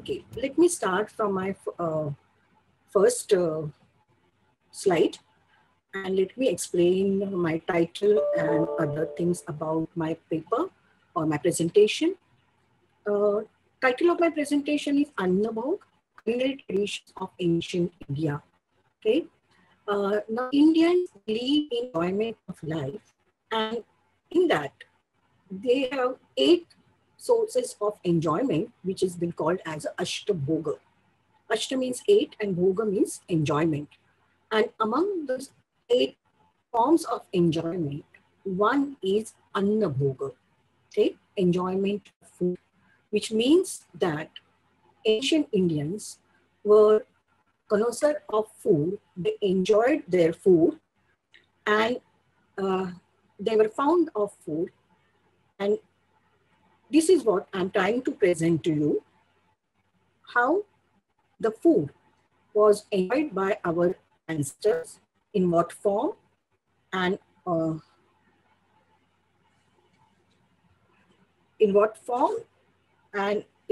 Okay, let me start from my first slide, and let me explain my title and other things about my paper or my presentation. Title of my presentation is Annabhog, Culinary Traditions of Ancient India. Okay. Now Indians believe in enjoyment of life, and in that they have 8 sources of enjoyment, which has been called as Ashtabhoga. Ashta means 8 and Bhoga means enjoyment. And among those 8 forms of enjoyment, one is Annabhoga, okay? Enjoyment of food, which means that ancient Indians were connoisseurs of food. They enjoyed their food, and they were fond of food. And this is what I'm trying to present to you, how the food was enjoyed by our ancestors, in what form, and in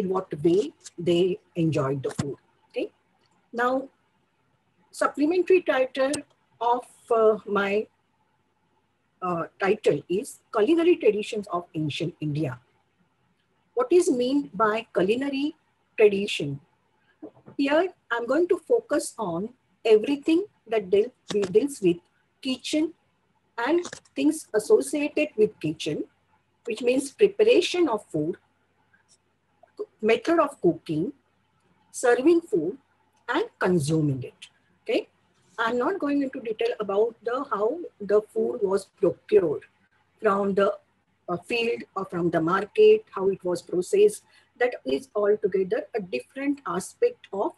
what way they enjoyed the food. Okay. Now, supplementary title of my title is Culinary Traditions of Ancient India. What is meant by culinary tradition? Here, I'm going to focus on everything that deals with kitchen and things associated with kitchen, which means preparation of food, method of cooking, serving food, and consuming it. Okay, I'm not going into detail about how the food was procured from the field or from the market, how it was processed. That is altogether a different aspect of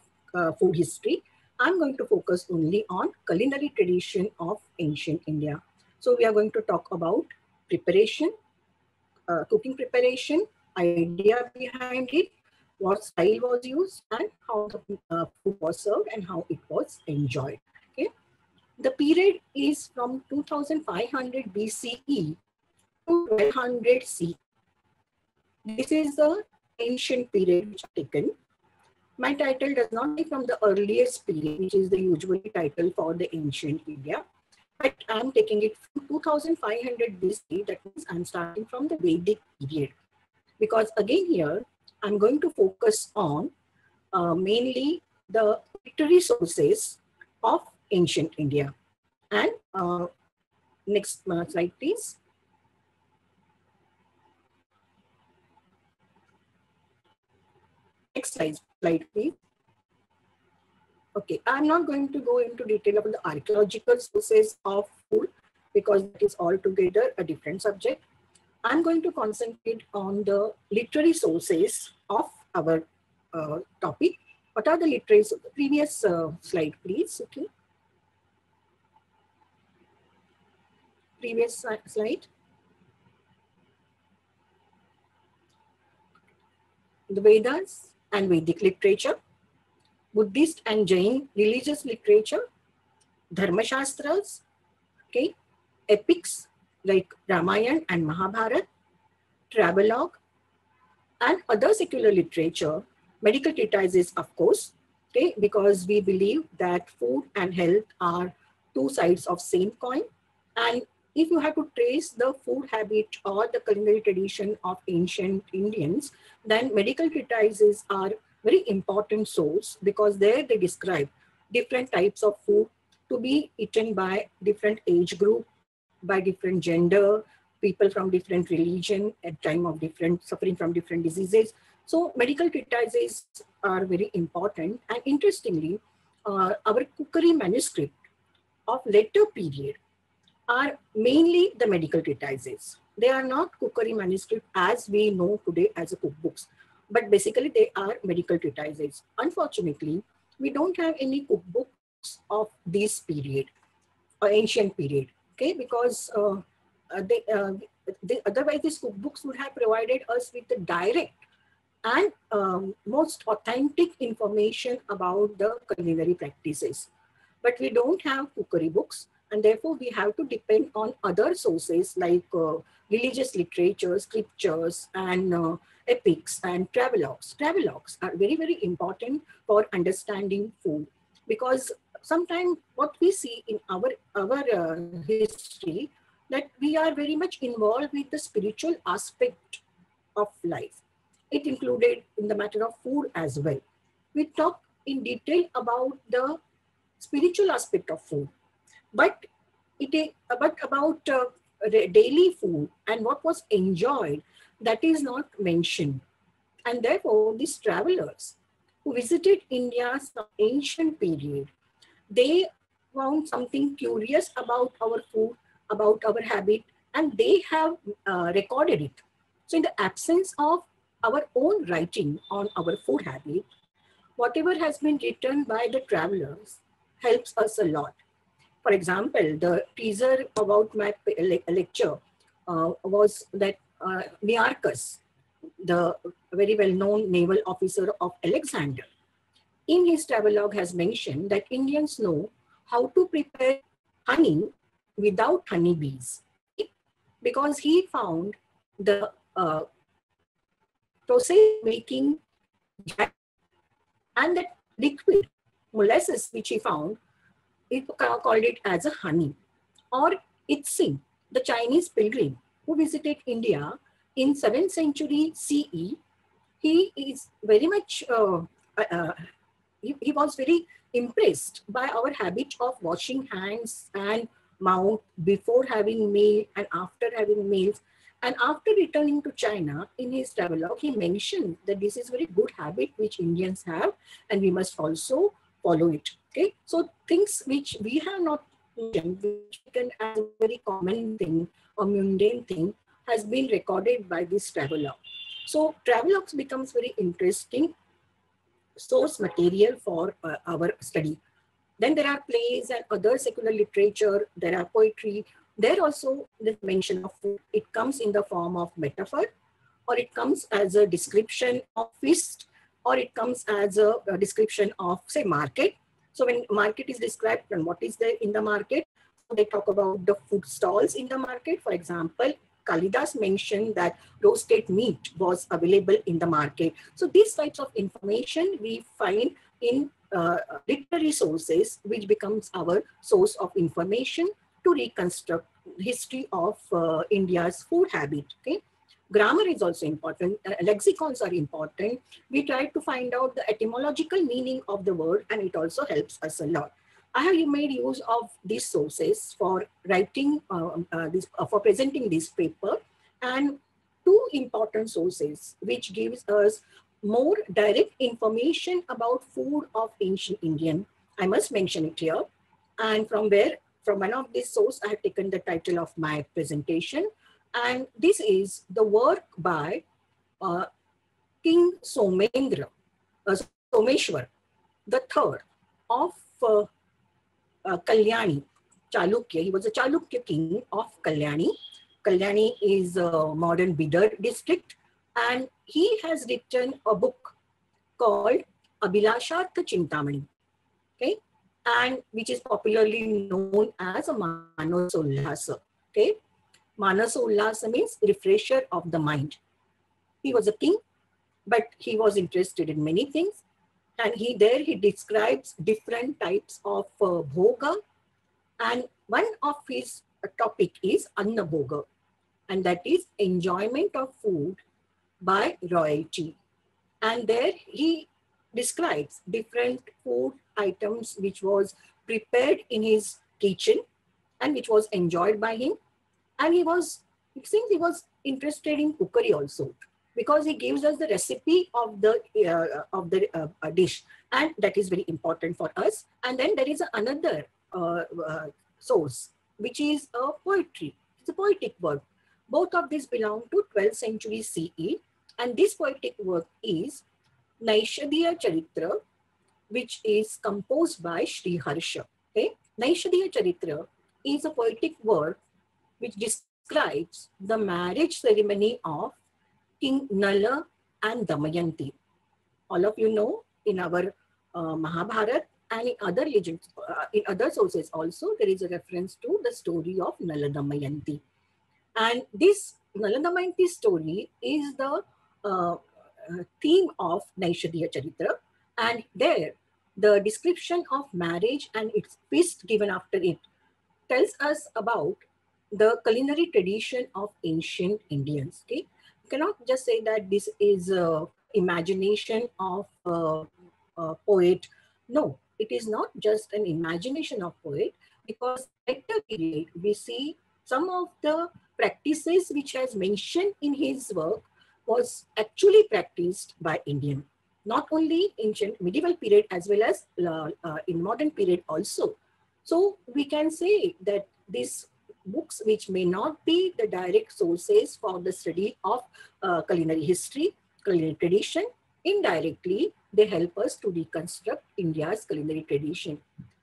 food history. I'm going to focus only on culinary tradition of ancient India. So we are going to talk about preparation, cooking preparation, idea behind it, what style was used, and how the food was served and how it was enjoyed. Okay, the period is from 2500 BCE to 1200 CE. This is the ancient period which I've taken. My title does not be from the earliest period, which is the usual title for the ancient India, but I'm taking it from 2500 BC. That means I'm starting from the Vedic period, because again here I'm going to focus on mainly the literary sources of ancient India. And next slide, please. Next slide, please. Okay, I'm not going to go into detail about the archaeological sources of food because it is altogether a different subject. I'm going to concentrate on the literary sources of our topic. What are the literary sources? Previous slide, please. Okay. Previous slide. The Vedas and Vedic literature, Buddhist and Jain religious literature, Dharma Shastras, okay, epics like Ramayana and Mahabharata, travelogue, and other secular literature, medical treatises, of course, okay, because we believe that food and health are 2 sides of same coin. And if you have to trace the food habit or the culinary tradition of ancient Indians, then medical treatises are very important source, because there they describe different types of food to be eaten by different age group, by different gender, people from different religion at time of different suffering from different diseases. So medical treatises are very important. And interestingly, our cookery manuscript of later period are mainly the medical treatises. They are not cookery manuscript as we know today as a cookbooks, but basically they are medical treatises. Unfortunately, we don't have any cookbooks of this period or ancient period, okay, because otherwise these cookbooks would have provided us with the direct and most authentic information about the culinary practices. But we don't have cookery books, and therefore we have to depend on other sources like religious literature, scriptures, and epics and travelogues. Travelogues are very, very important for understanding food, because sometimes what we see in our history, that we are very much involved with the spiritual aspect of life. It included in the matter of food as well. We talk in detail about the spiritual aspect of food, but but about daily food and what was enjoyed, that is not mentioned. And therefore, these travelers who visited India some ancient period, they found something curious about our food, about our habit, and they have recorded it. So in the absence of our own writing on our food habit, whatever has been written by the travelers helps us a lot. For example, the teaser about my lecture was that Nearchus, the very well-known naval officer of Alexander, in his travelogue has mentioned that Indians know how to prepare honey without honeybees. Okay? Because he found the process making jack, and that liquid molasses which he found, he called it as a honey. Or Itzing, the Chinese pilgrim who visited India in 7th century CE, he is very much, he was very impressed by our habit of washing hands and mouth before having meal and after having meals. And after returning to China, in his travelogue, he mentioned that this is a very good habit which Indians have, and we must also follow it. Okay, so things which we have not mentioned, which taken as a very common thing or mundane thing, has been recorded by this travelogue. So travelogues becomes very interesting source material for our study. Then there are plays and other secular literature, there are poetry. There also the mention of food. It comes in the form of metaphor, or it comes as a description of feast, or it comes as a description of, say, market. So when market is described and what is there in the market, so they talk about the food stalls in the market. For example, Kalidas mentioned that roasted meat was available in the market. So these types of information we find in literary sources, which becomes our source of information to reconstruct history of India's food habit. Okay, grammar is also important. Lexicons are important. We try to find out the etymological meaning of the word, and it also helps us a lot. I have made use of these sources for writing for presenting this paper, and two important sources which gives us more direct information about food of ancient Indian. I must mention it here. And from one of these sources, I have taken the title of my presentation. And this is the work by King Someshwar the third of Kalyani, Chalukya. He was a Chalukya king of Kalyani. Kalyani is a modern Bidar district, and he has written a book called Abhilashartha Chintamani, okay, and which is popularly known as a Manasollasa. Okay, Manasollasa means refresher of the mind. He was a king, but he was interested in many things, and he describes different types of bhoga, and one of his topic is Anna Bhoga, and that is enjoyment of food by royalty. And there he describes different food items which was prepared in his kitchen and which was enjoyed by him. And it seems he was interested in cookery also, because he gives us the recipe of the dish, and that is very important for us. And then there is another source, which is a poetry. It's a poetic work. Both of these belong to 12th century CE, and this poetic work is Nishadiya Charitra, which is composed by Sri Harsha. Okay? Nishadiya Charitra is a poetic work which describes the marriage ceremony of King Nala and Damayanti. All of you know, in our Mahabharata and in other legends, in other sources also, there is a reference to the story of Nala Damayanti. And this Nala Damayanti story is the theme of Nishadiya Charitra, and there the description of marriage and its feast given after it tells us about the culinary tradition of ancient Indians. Okay, you cannot just say that this is imagination of a poet. No, it is not just an imagination of poet, because later period we see some of the practices which has mentioned in his work was actually practiced by Indian, not only ancient medieval period as well as in modern period also. So we can say that these books, which may not be the direct sources for the study of culinary history, culinary tradition, indirectly they help us to reconstruct India's culinary tradition.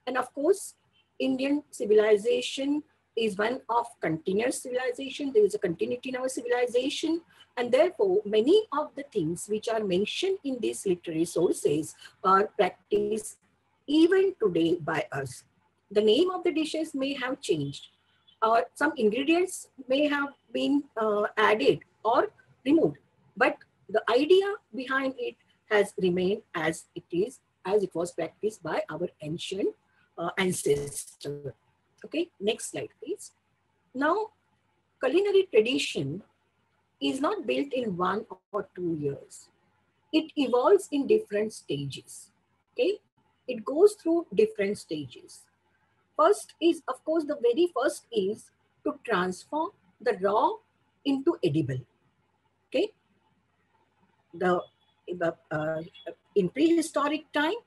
And of course, Indian civilization is one of continuous civilization. There is a continuity in our civilization, and therefore many of the things which are mentioned in these literary sources are practiced even today by us. The name of the dishes may have changed, or some ingredients may have been added or removed, but the idea behind it has remained as it is, as it was practiced by our ancient ancestor. Okay, next slide, please. Now, culinary tradition is not built in 1 or 2 years. It evolves in different stages. Okay, it goes through different stages. First is, of course, the very first is to transform the raw into edible. Okay, the in prehistoric time,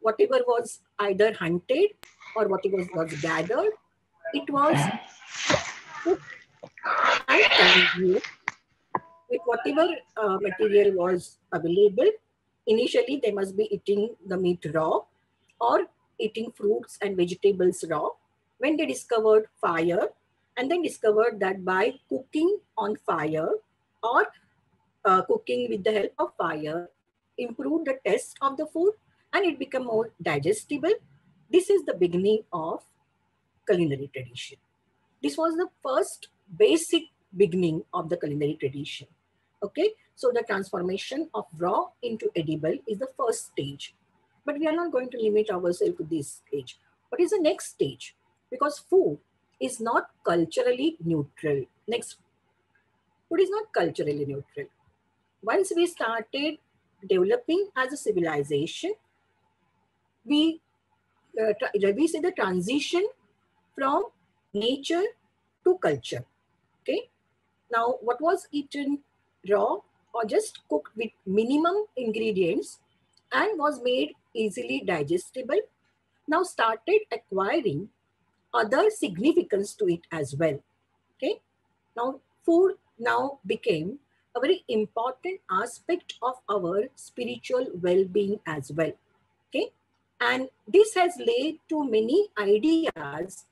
whatever was either hunted or whatever was gathered, it was cooked and consumed with whatever material was available. Initially, they must be eating the meat raw or eating fruits and vegetables raw. When they discovered fire, and then discovered that by cooking on fire or cooking with the help of fire improved the taste of the food and it became more digestible. This is the beginning of culinary tradition. This was the first basic beginning of the culinary tradition. Okay, so the transformation of raw into edible is the first stage. But we are not going to limit ourselves to this stage. What is the next stage? Because food is not culturally neutral. Next, food is not culturally neutral. Once we started developing as a civilization, we we see the transition from nature to culture. Okay. Now, what was eaten raw or just cooked with minimum ingredients and was made easily digestible now started acquiring other significance to it as well. Okay. Now, food now became a very important aspect of our spiritual well-being as well. Okay. And this has led to many ideas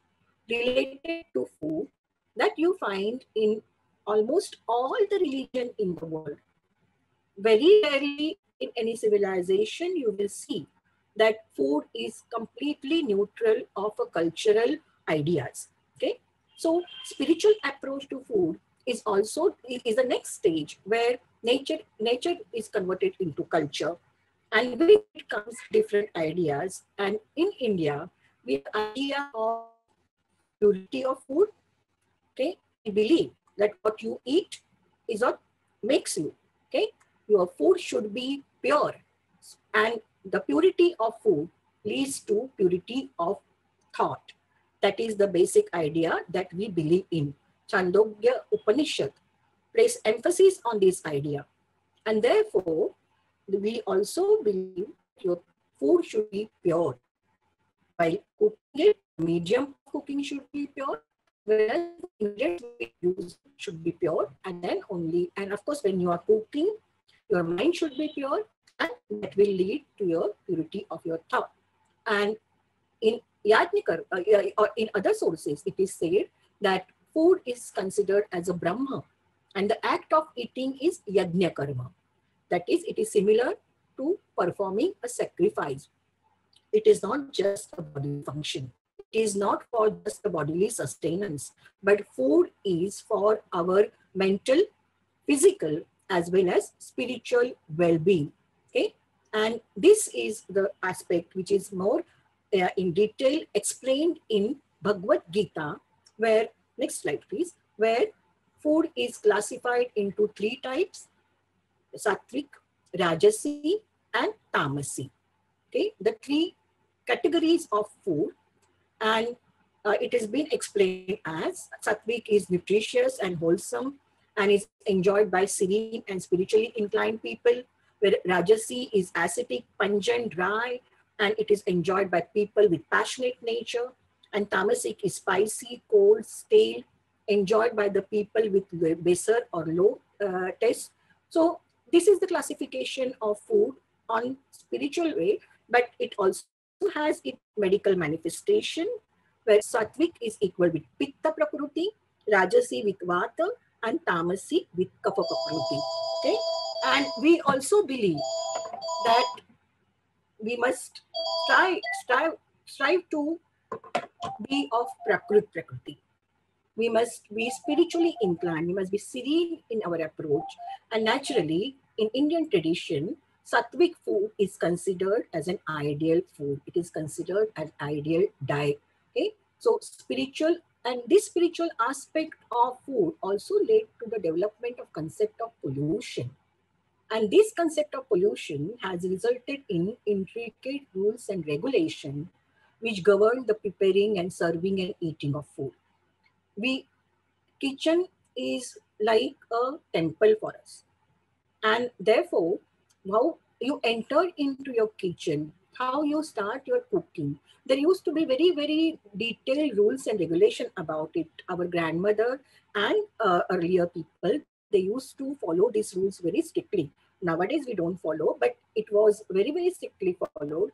related to food that you find in almost all the religion in the world. Very rarely in any civilization you will see that food is completely neutral of a cultural ideas. Okay, so spiritual approach to food is also is the next stage where nature is converted into culture, and with it comes different ideas. And in India, we have idea of purity of food. Okay, we believe that what you eat is what makes you. Okay, your food should be pure, and the purity of food leads to purity of thought. That is the basic idea that we believe in. Chandogya Upanishad place emphasis on this idea, and therefore we also believe that your food should be pure. While cooking it, medium of cooking should be pure, whereas ingredients we use should be pure, and then only, and of course, when you are cooking, your mind should be pure, and that will lead to your purity of your thought. And in Yajnikar, or in other sources, it is said that food is considered as a Brahma, and the act of eating is Yajna Karma. That is, it is similar to performing a sacrifice. It is not just a bodily function. It is not for just the bodily sustenance, but food is for our mental, physical, as well as spiritual well-being. Okay, and this is the aspect which is more in detail explained in Bhagavad Gita, where, next slide please, where food is classified into three types: sattvic, rajasi, and tamasi. Okay, the three categories of food, and it has been explained as sattvic is nutritious and wholesome and is enjoyed by serene and spiritually inclined people, where rajasi is acidic, pungent, dry, and it is enjoyed by people with passionate nature, and tamasic is spicy, cold, stale, enjoyed by the people with baser or low taste. So this is the classification of food on spiritual way, but it also has its medical manifestation, where sattvic is equal with pitta prakriti, rajasi with vata, and tamasi with kapha prakriti. Okay, and we also believe that we must strive to be of prakriti. We must be spiritually inclined. We must be serene in our approach. And naturally, in Indian tradition, sattvic food is considered as an ideal food. It is considered an ideal diet. Okay, so spiritual, and this spiritual aspect of food also led to the development of concept of pollution. And this concept of pollution has resulted in intricate rules and regulation which govern the preparing and serving and eating of food. We Kitchen is like a temple for us, and therefore how you enter into your kitchen, how you start your cooking, there used to be very detailed rules and regulation about it. Our grandmother and earlier people, they used to follow these rules very strictly. Nowadays we don't follow, but it was very strictly followed.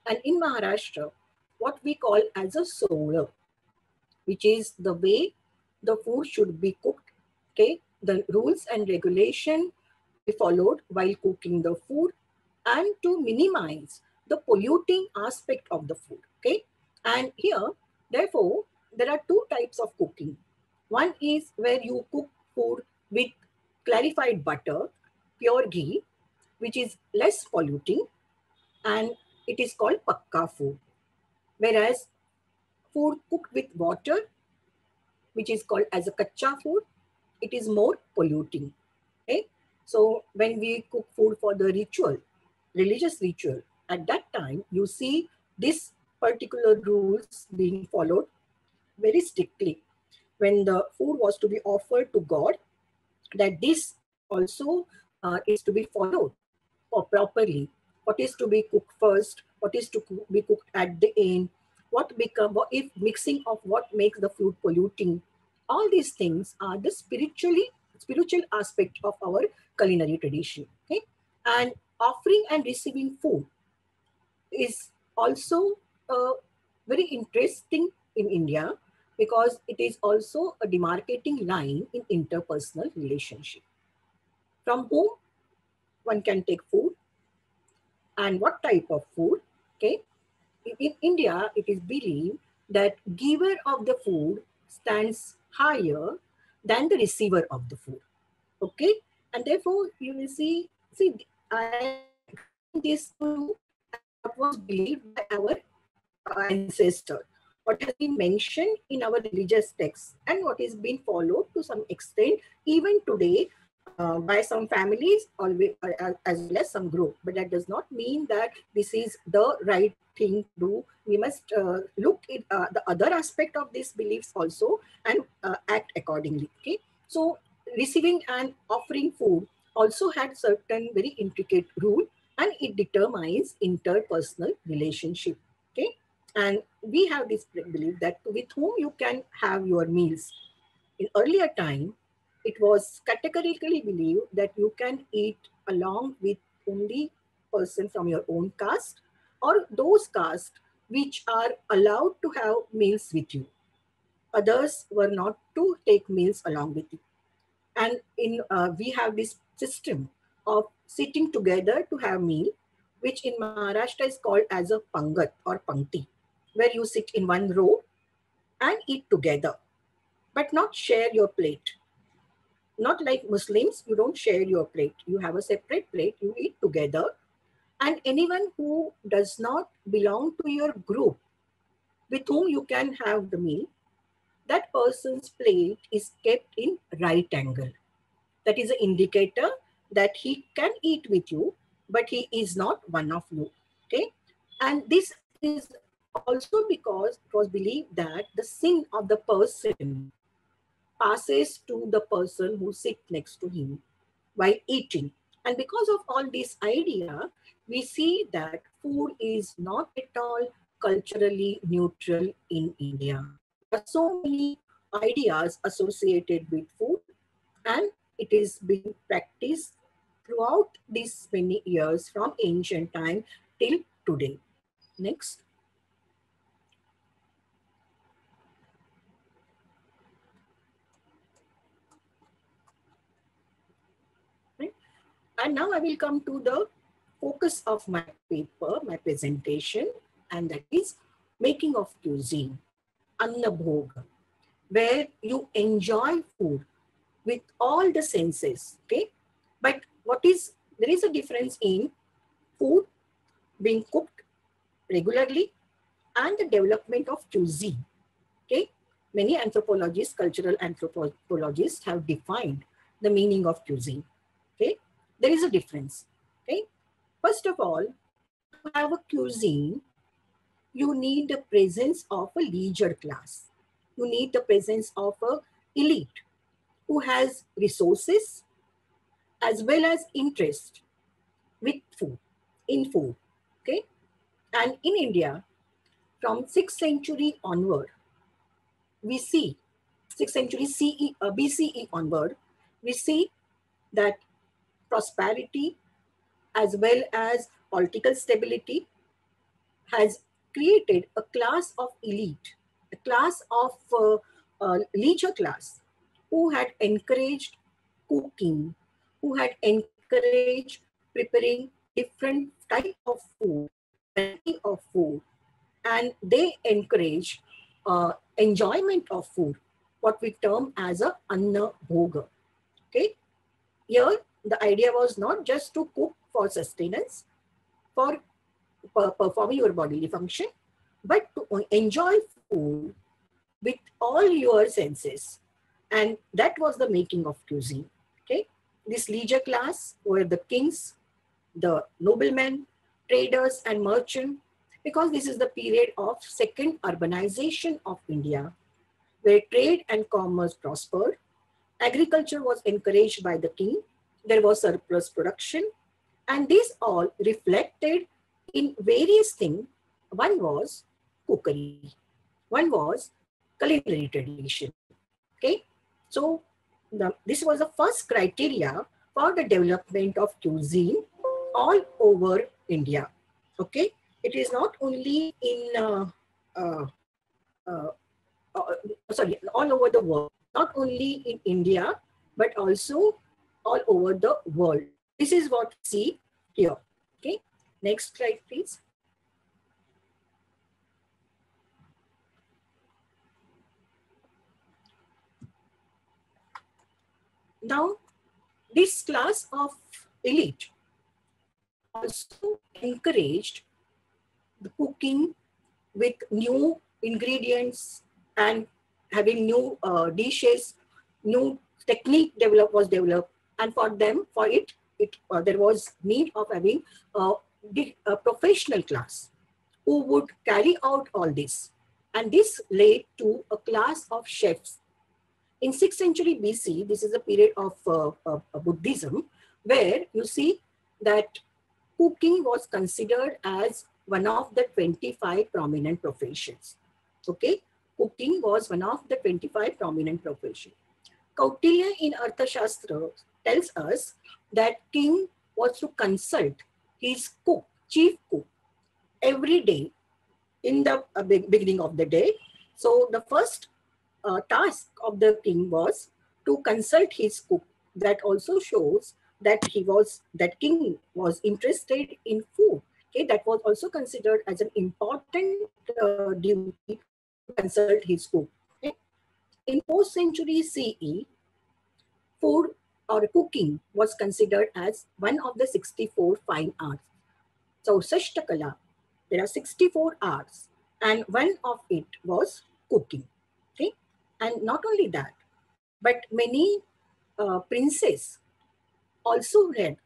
And in Maharashtra, what we call as a solar, which is the way the food should be cooked. Okay, the rules and regulation to be followed while cooking the food, and to minimize the polluting aspect of the food. Okay, and here, therefore, there are two types of cooking. One is where you cook food with clarified butter, pure ghee, which is less polluting, and it is called pakka food. Whereas food cooked with water, which is called as a kacha food, it is more polluting. Okay? So when we cook food for the ritual, religious ritual, at that time you see this particular rules being followed very strictly. When the food was to be offered to God, that this also is to be followed properly. What is to be cooked first? What is to be cooked at the end? What if mixing of what makes the food polluting? All these things are the spiritual aspect of our culinary tradition. Okay, and offering and receiving food is also very interesting in India, because it is also a demarcating line in interpersonal relationship. From whom one can take food and what type of food. Okay, in India, it is believed that giver of the food stands higher than the receiver of the food. Okay, and therefore you will see, I am explaining this to you as what was believed by our ancestor, what has been mentioned in our religious texts, and what is being followed to some extent even today by some families, always, as well as some group. But that does not mean that this is the right thing to do. We must look at the other aspect of these beliefs also, and act accordingly. Okay, so receiving and offering food also had certain very intricate rule, and it determines interpersonal relationship. Okay, and we have this belief that with whom you can have your meals. In earlier time, it was categorically believed that you can eat along with only person from your own caste, or those castes which are allowed to have meals with you. Others were not to take meals along with you. And we have this system of sitting together to have meal, which in Maharashtra is called as a pangat or pankti, where you sit in one row and eat together, but not share your plate. Not like Muslims, you don't share your plate. You have a separate plate, you eat together. And anyone who does not belong to your group with whom you can have the meal, that person's plate is kept in right angle. That is an indicator that he can eat with you, but he is not one of you. Okay. And this is also because it was believed that the sin of the person passes to the person who sits next to him while eating. And because of all this idea, we see that food is not at all culturally neutral in India. There are so many ideas associated with food, and it is being practiced throughout these many years from ancient time till today. Next. Right? And now I will come to the focus of my paper, my presentation, and that is making of cuisine, Anna Bhoga, where you enjoy food with all the senses. Okay. But there is a difference in food being cooked regularly and the development of cuisine. Okay. Many anthropologists, cultural anthropologists have defined the meaning of cuisine. Okay. There is a difference. Okay. First of all, to have a cuisine, you need the presence of a leisure class. You need the presence of a elite who has resources as well as interest with food, in food. Okay. And in India, from 6th century onward, we see 6th century BCE onward, we see that prosperity as well as political stability has created a class of elite, a class of leisure class who had encouraged cooking, who had encouraged preparing different type of food, variety of food, and they encourage enjoyment of food, what we term as a anna bhoga. Okay, here the idea was not just to cook for sustenance, for performing your bodily function, but to enjoy food with all your senses. And that was the making of cuisine. Okay, this leisure class were the kings, the noblemen, traders, and merchants, because this is the period of second urbanization of India, where trade and commerce prospered. Agriculture was encouraged by the king. There was surplus production, and this all reflected in various things. One was cookery, one was culinary tradition. Okay, so this was the first criteria for the development of cuisine all over India. Okay, it is not only in uh, uh, all over the world, not only in India, but also all over the world. This is what we see here. Okay, next slide, please. Now, this class of elite also encouraged the cooking with new ingredients and having new dishes, new technique was developed, and for it there was need of having a professional class who would carry out all this, and this led to a class of chefs. In 6th century BC, this is a period of Buddhism, where you see that cooking was considered as one of the 25 prominent professions. Okay, cooking was one of the 25 prominent professions. Cortillia in Arthashastra tells us that king was to consult his cook, chief cook, every day in the beginning of the day. So the first task of the king was to consult his cook. That also shows that that king was interested in food. Okay, that was also considered as an important duty to consult his cook. Okay. In 4th century CE, food or cooking was considered as one of the 64 fine arts. So, Sashtakala, there are 64 arts, and one of it was cooking. Okay, and not only that, but many princes also had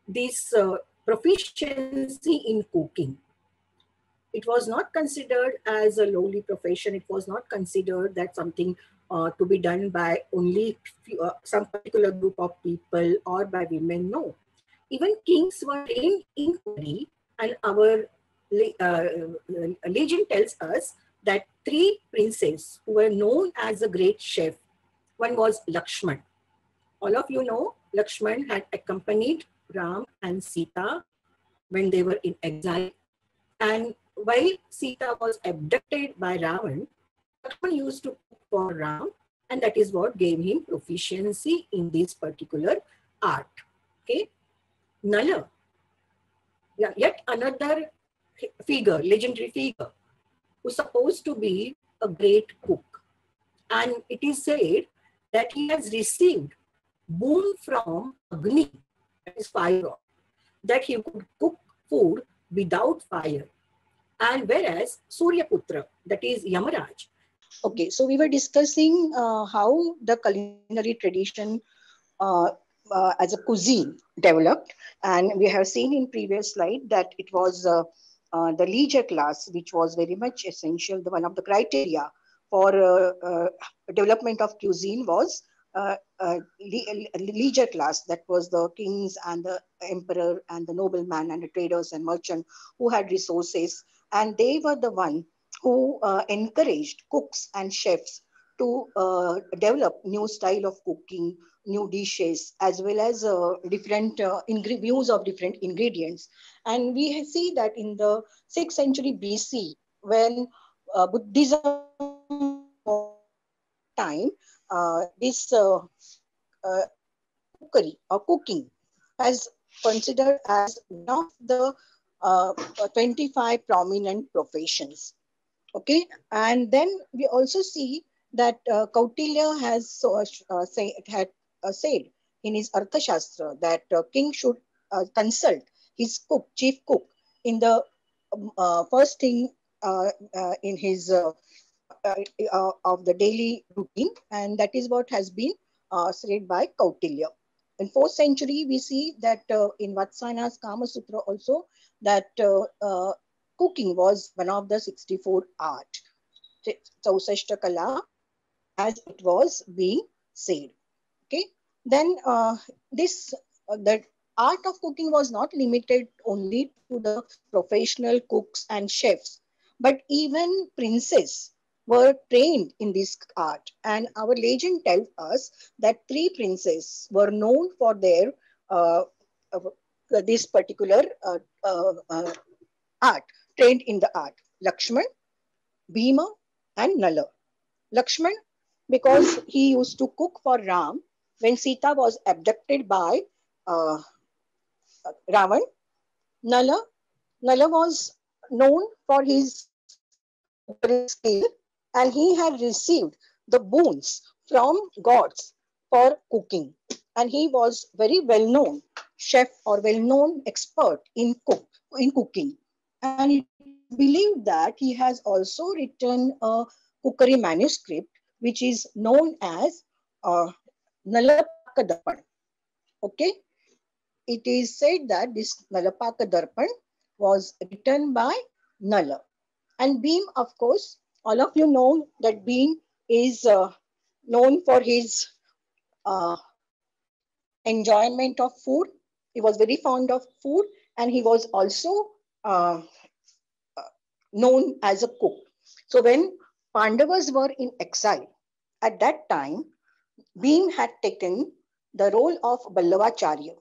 this proficiency in cooking. It was not considered as a lowly profession. It was not considered that something to be done by only some particular group of people or by women. No, even kings were trained in cookery, and our legend tells us that three princes who were known as a great chef. One was Lakshman. All of you know Lakshman had accompanied Ram and Sita when they were in exile. And while Sita was abducted by Ravan, Lakshman used to cook for Ram, and that is what gave him proficiency in this particular art. Okay, Nala, yet another figure, legendary figure, who's supposed to be a great cook. And it is said that he has received boon from Agni, that is fire, that he could cook food without fire. And whereas Suryaputra, that is Yamaraj. Okay, so we were discussing how the culinary tradition as a cuisine developed, and we have seen in previous slide that it was the leisure class, which was very much essential. One of the criteria for development of cuisine was leisure class. That was the kings and the emperor and the nobleman and the traders and merchant who had resources, and they were the one who encouraged cooks and chefs to develop new style of cooking, new dishes, as well as different views of different ingredients. And we see that in the 6th century BC, when Buddhism was at that time, this cookery or cooking has considered as one of the 25 prominent professions. Okay, and then we also see that Cortillia has said in his Arthashastra that king should consult his chief cook, in the first thing in his of the daily routine, and that is what has been said by Cortillia. In 4th century, we see that in Vatsayana's Kama Sutra also, that cooking was one of the 64 art, Chausashtakala, as it was being said. Okay, then the art of cooking was not limited only to the professional cooks and chefs, but even princes were trained in this art. And our legend tells us that three princes were known for their this particular art, trained in the art: Lakshman, Bhima, and Nala. Lakshman, because he used to cook for Ram when Sita was abducted by Ravan. Nala was known for his cookery skill, and he had received the boons from gods for cooking. And he was very well-known chef or well-known expert in cooking. And it is believed that he has also written a cookery manuscript, which is known as Nalapaka Darpan. Okay, it is said that this Nalapaka Darpan was written by Nala. And Bhim, of course, all of you know that Bhim is known for his enjoyment of food. He was very fond of food, and he was also known as a cook. So when Pandavas were in exile, at that time, Bhim had taken the role of Ballavacharya,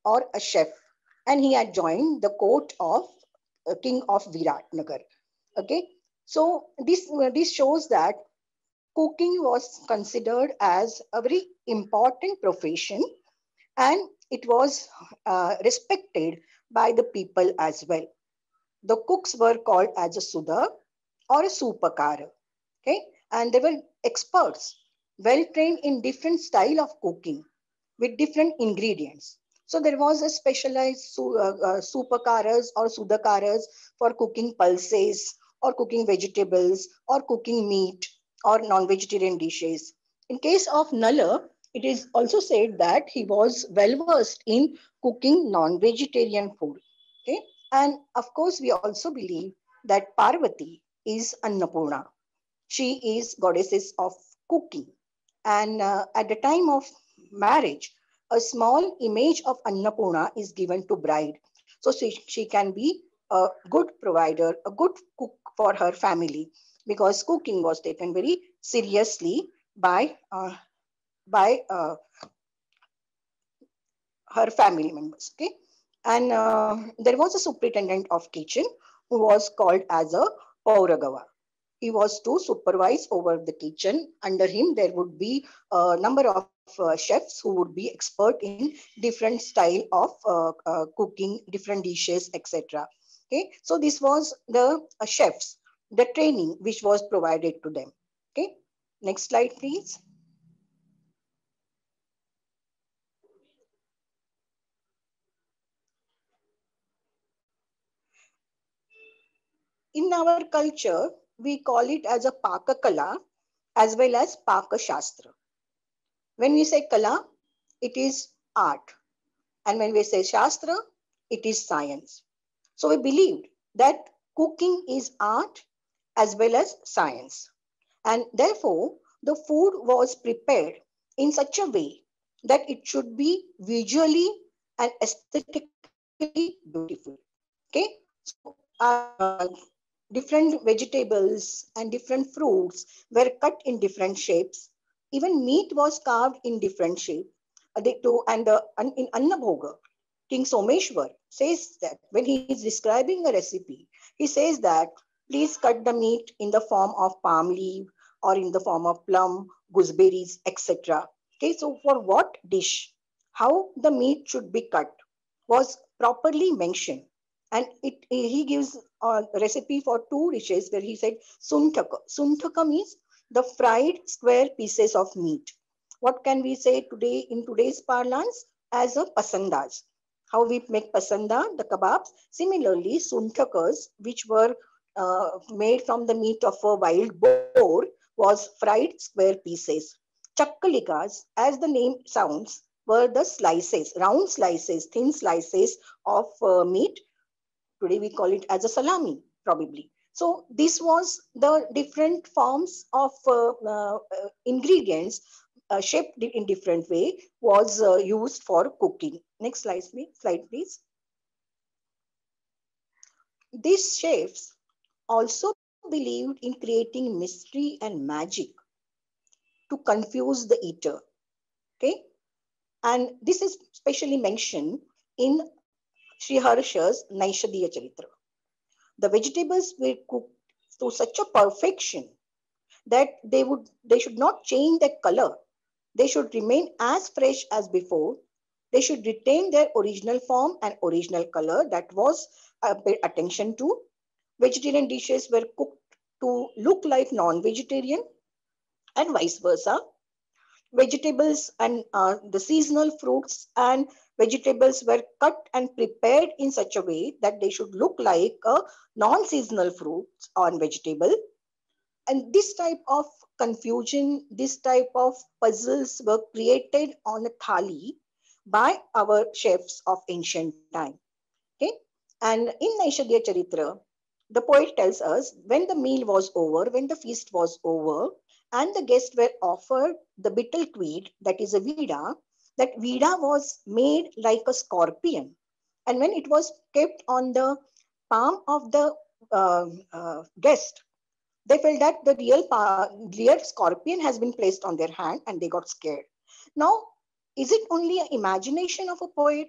or a chef, and he had joined the court of king of Viratnagar. Okay, so this shows that cooking was considered as a very important profession, and it was respected by the people as well. The cooks were called as a Sudha or a Supakara. Okay, and they were experts, well trained in different style of cooking. with different ingredients. So there was a specialized supakaras or sudakaras for cooking pulses or cooking vegetables or cooking meat or non-vegetarian dishes. In case of Nala, it is also said that he was well versed in cooking non-vegetarian food. Okay, and of course we also believe that Parvati is Annapurna. She is goddesses of cooking, and at the time of marriage, a small image of Annapurna is given to bride. So she can be a good provider, a good cook for her family, because cooking was taken very seriously by her family members. Okay, and there was a superintendent of kitchen who was called as a Pauragava. He was to supervise over the kitchen. Under him, there would be a number of chefs who would be expert in different style of cooking, different dishes, etc. Okay, so this was the chefs, the training which was provided to them. Okay, next slide, please. In our culture, we call it as a Pakakala as well as Pakashastra. When we say Kala, it is art. And when we say Shastra, it is science. So we believed that cooking is art as well as science. And therefore, the food was prepared in such a way that it should be visually and aesthetically beautiful. Okay, so different vegetables and different fruits were cut in different shapes. Even meat was carved in different shape. In Annabhoga, King Someshwar says that when he is describing a recipe, he says that please cut the meat in the form of palm leaf or in the form of plum, gooseberries, etc. Okay, so for what dish, how the meat should be cut was properly mentioned. And he gives a recipe for two dishes where he said suntaka. Suntaka means the fried square pieces of meat. What can we say today in today's parlance as a pasandas? How we make pasanda, the kebabs. Similarly, suntakas, which were made from the meat of a wild boar, was fried square pieces. Chakkalikas, as the name sounds, were the slices, round slices, thin slices of meat. Today we call it as a salami, probably. So this was the different forms of ingredients shaped in different way was used for cooking. Next slide, please. Slide, please. These chefs also believed in creating mystery and magic to confuse the eater. Okay, and this is specially mentioned in Sri Harsha's Nishadiya Charitra. The vegetables were cooked to such a perfection that they should not change their color. They should remain as fresh as before. They should retain their original form and original color. That was paid attention to. Vegetarian dishes were cooked to look like non-vegetarian and vice versa. Vegetables and the seasonal fruits and vegetables were cut and prepared in such a way that they should look like a non-seasonal fruits or vegetable. And this type of confusion, this type of puzzles were created on a thali by our chefs of ancient time. Okay, and in Naishadya Charitra, the poet tells us when the meal was over, when the feast was over, and the guests were offered the betel tweed, that is a vida, that vida was made like a scorpion. And when it was kept on the palm of the guest, they felt that the real scorpion has been placed on their hand and they got scared. Now, is it only an imagination of a poet?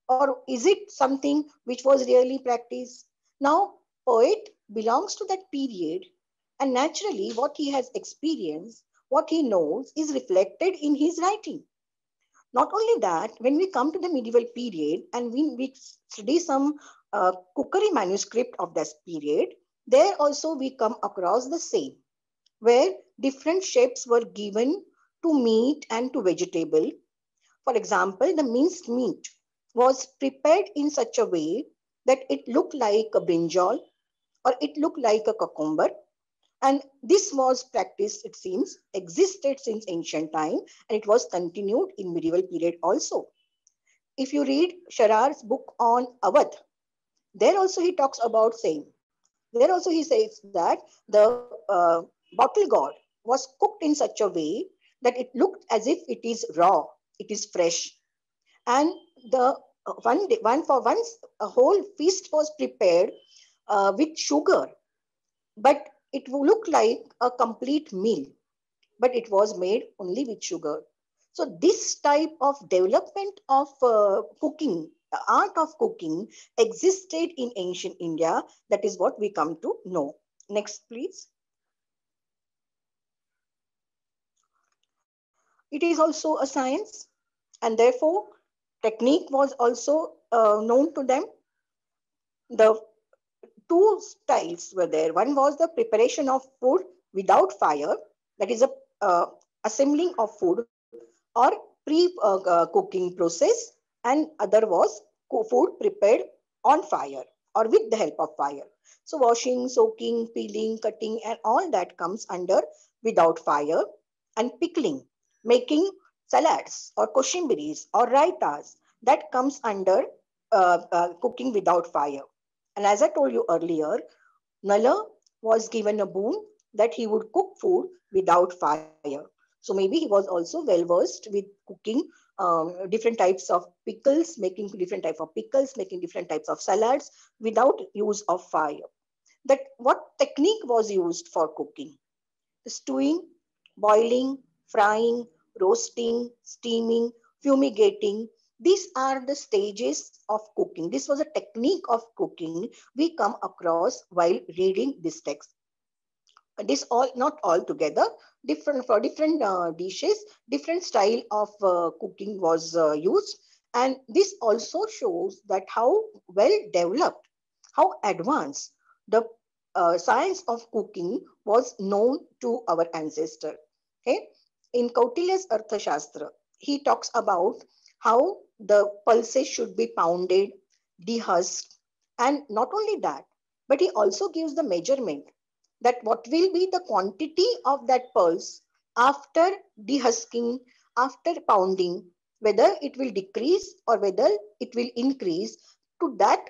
Or is it something which was really practiced? Now, poet belongs to that period, and naturally, what he has experienced, what he knows, is reflected in his writing. Not only that, when we come to the medieval period and we study some cookery manuscript of this period, there also we come across the same, where different shapes were given to meat and to vegetable. For example, the minced meat was prepared in such a way that it looked like a brinjal or it looked like a cucumber. And this was practiced, it seems, existed since ancient time, and it was continued in medieval period also. If you read Sharar's book on Awadh, there also he talks about same. There also he says that the bottle gourd was cooked in such a way that it looked as if it is raw, it is fresh. And the one for once a whole feast was prepared with sugar, but it looked like a complete meal, but it was made only with sugar. So this type of development of cooking, the art of cooking existed in ancient India. That is what we come to know. Next, please. It is also a science, and therefore technique was also known to them. The two styles were there. One was the preparation of food without fire, that is a assembling of food or pre-cooking process, and other was food prepared on fire or with the help of fire. So washing, soaking, peeling, cutting, and all that comes under without fire. And pickling, making salads or koshimbiris or raitas, that comes under cooking without fire. And as I told you earlier, Nala was given a boon that he would cook food without fire. So maybe he was also well versed with cooking different types of pickles, making different types of pickles, making different types of salads without use of fire. That what technique was used for cooking? Stewing, boiling, frying, roasting, steaming, fumigating. These are the stages of cooking. This was a technique of cooking we come across while reading this text. This all not all together, different for different dishes, different style of cooking was used. And this also shows that how well developed, how advanced the science of cooking was known to our ancestor. Okay, in Kautilya's Arthashastra, he talks about how the pulses should be pounded, dehusked, and not only that, but he also gives the measurement that what will be the quantity of that pulse after dehusking, after pounding, whether it will decrease or whether it will increase. To that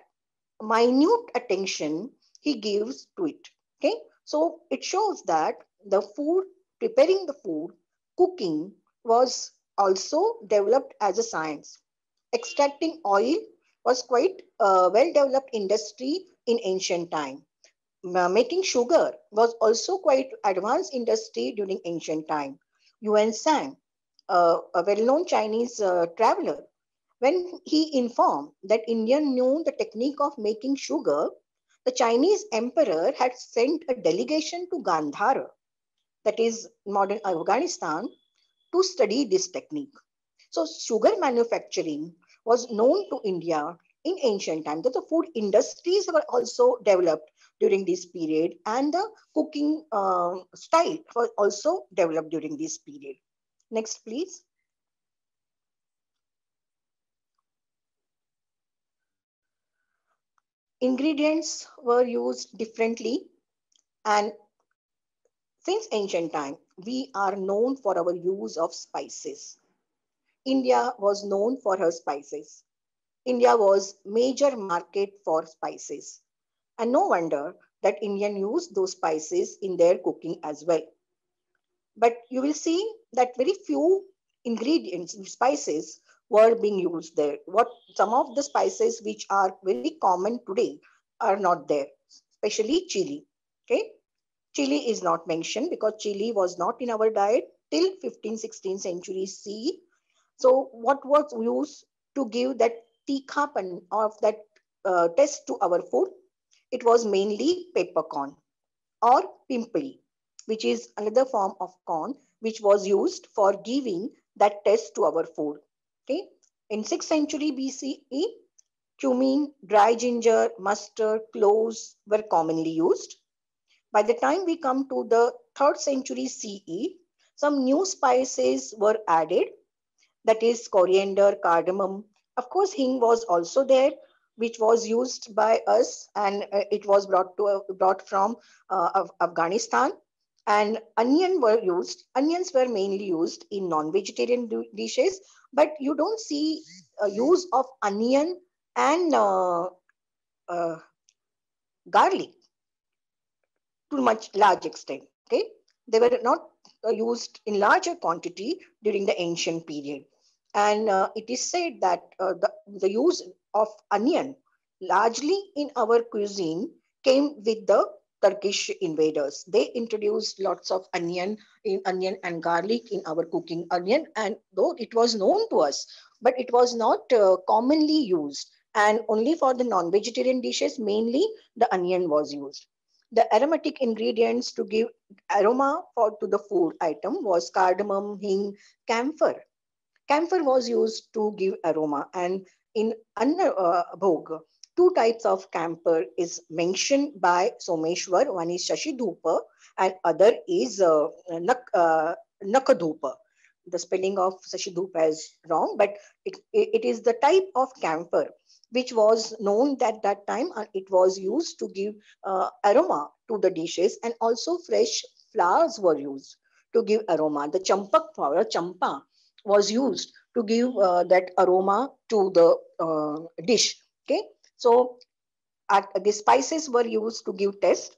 minute attention he gives to it. Okay, so it shows that the food, preparing the food, cooking was also developed as a science. Extracting oil was quite a well developed industry in ancient time. Making sugar was also quite advanced industry during ancient time. Yuan Sang, a well-known Chinese traveler, when he informed that India knew the technique of making sugar, the Chinese emperor had sent a delegation to Gandhara, that is modern Afghanistan, to study this technique. So sugar manufacturing was known to India in ancient times. That the food industries were also developed during this period, and the cooking style was also developed during this period. Next, please. Ingredients were used differently, and since ancient time, we are known for our use of spices. India was known for her spices. India was major market for spices. And no wonder that Indian used those spices in their cooking as well. But you will see that very few ingredients, spices were being used there. What some of the spices which are very common today are not there, especially chili. Okay, chili is not mentioned because chili was not in our diet till 15th, 16th century CE. So what was used to give that tikhapan of that taste to our food? It was mainly peppercorn or pimpli, which is another form of corn which was used for giving that taste to our food. Okay, in 6th century BCE, cumin, dry ginger, mustard, cloves were commonly used. By the time we come to the 3rd century CE, some new spices were added, that is coriander, cardamom. Of course, hing was also there, which was used by us, and it was brought from Afghanistan. And onions were mainly used in non-vegetarian dishes, but you don't see use of onion and uh, garlic to much large extent. Okay, they were not used in larger quantity during the ancient period, and it is said that the use of onion largely in our cuisine came with the Turkish invaders. They introduced lots of onion and garlic in our cooking. Onion, and though it was known to us, but it was not commonly used, and only for the non-vegetarian dishes mainly the onion was used. The aromatic ingredients to give aroma to the food item was cardamom, hing, camphor. Camphor was used to give aroma, and in Anna Bhog, two types of camphor is mentioned by Someshwar. One is Shashidhupa and other is Nakadhupa. The spelling of Shashidhupa is wrong, but it is the type of camphor which was known at that time, and it was used to give aroma to the dishes, and also fresh flowers were used to give aroma. The champak flower, champa, was used to give that aroma to the dish. Okay, so the spices were used to give taste,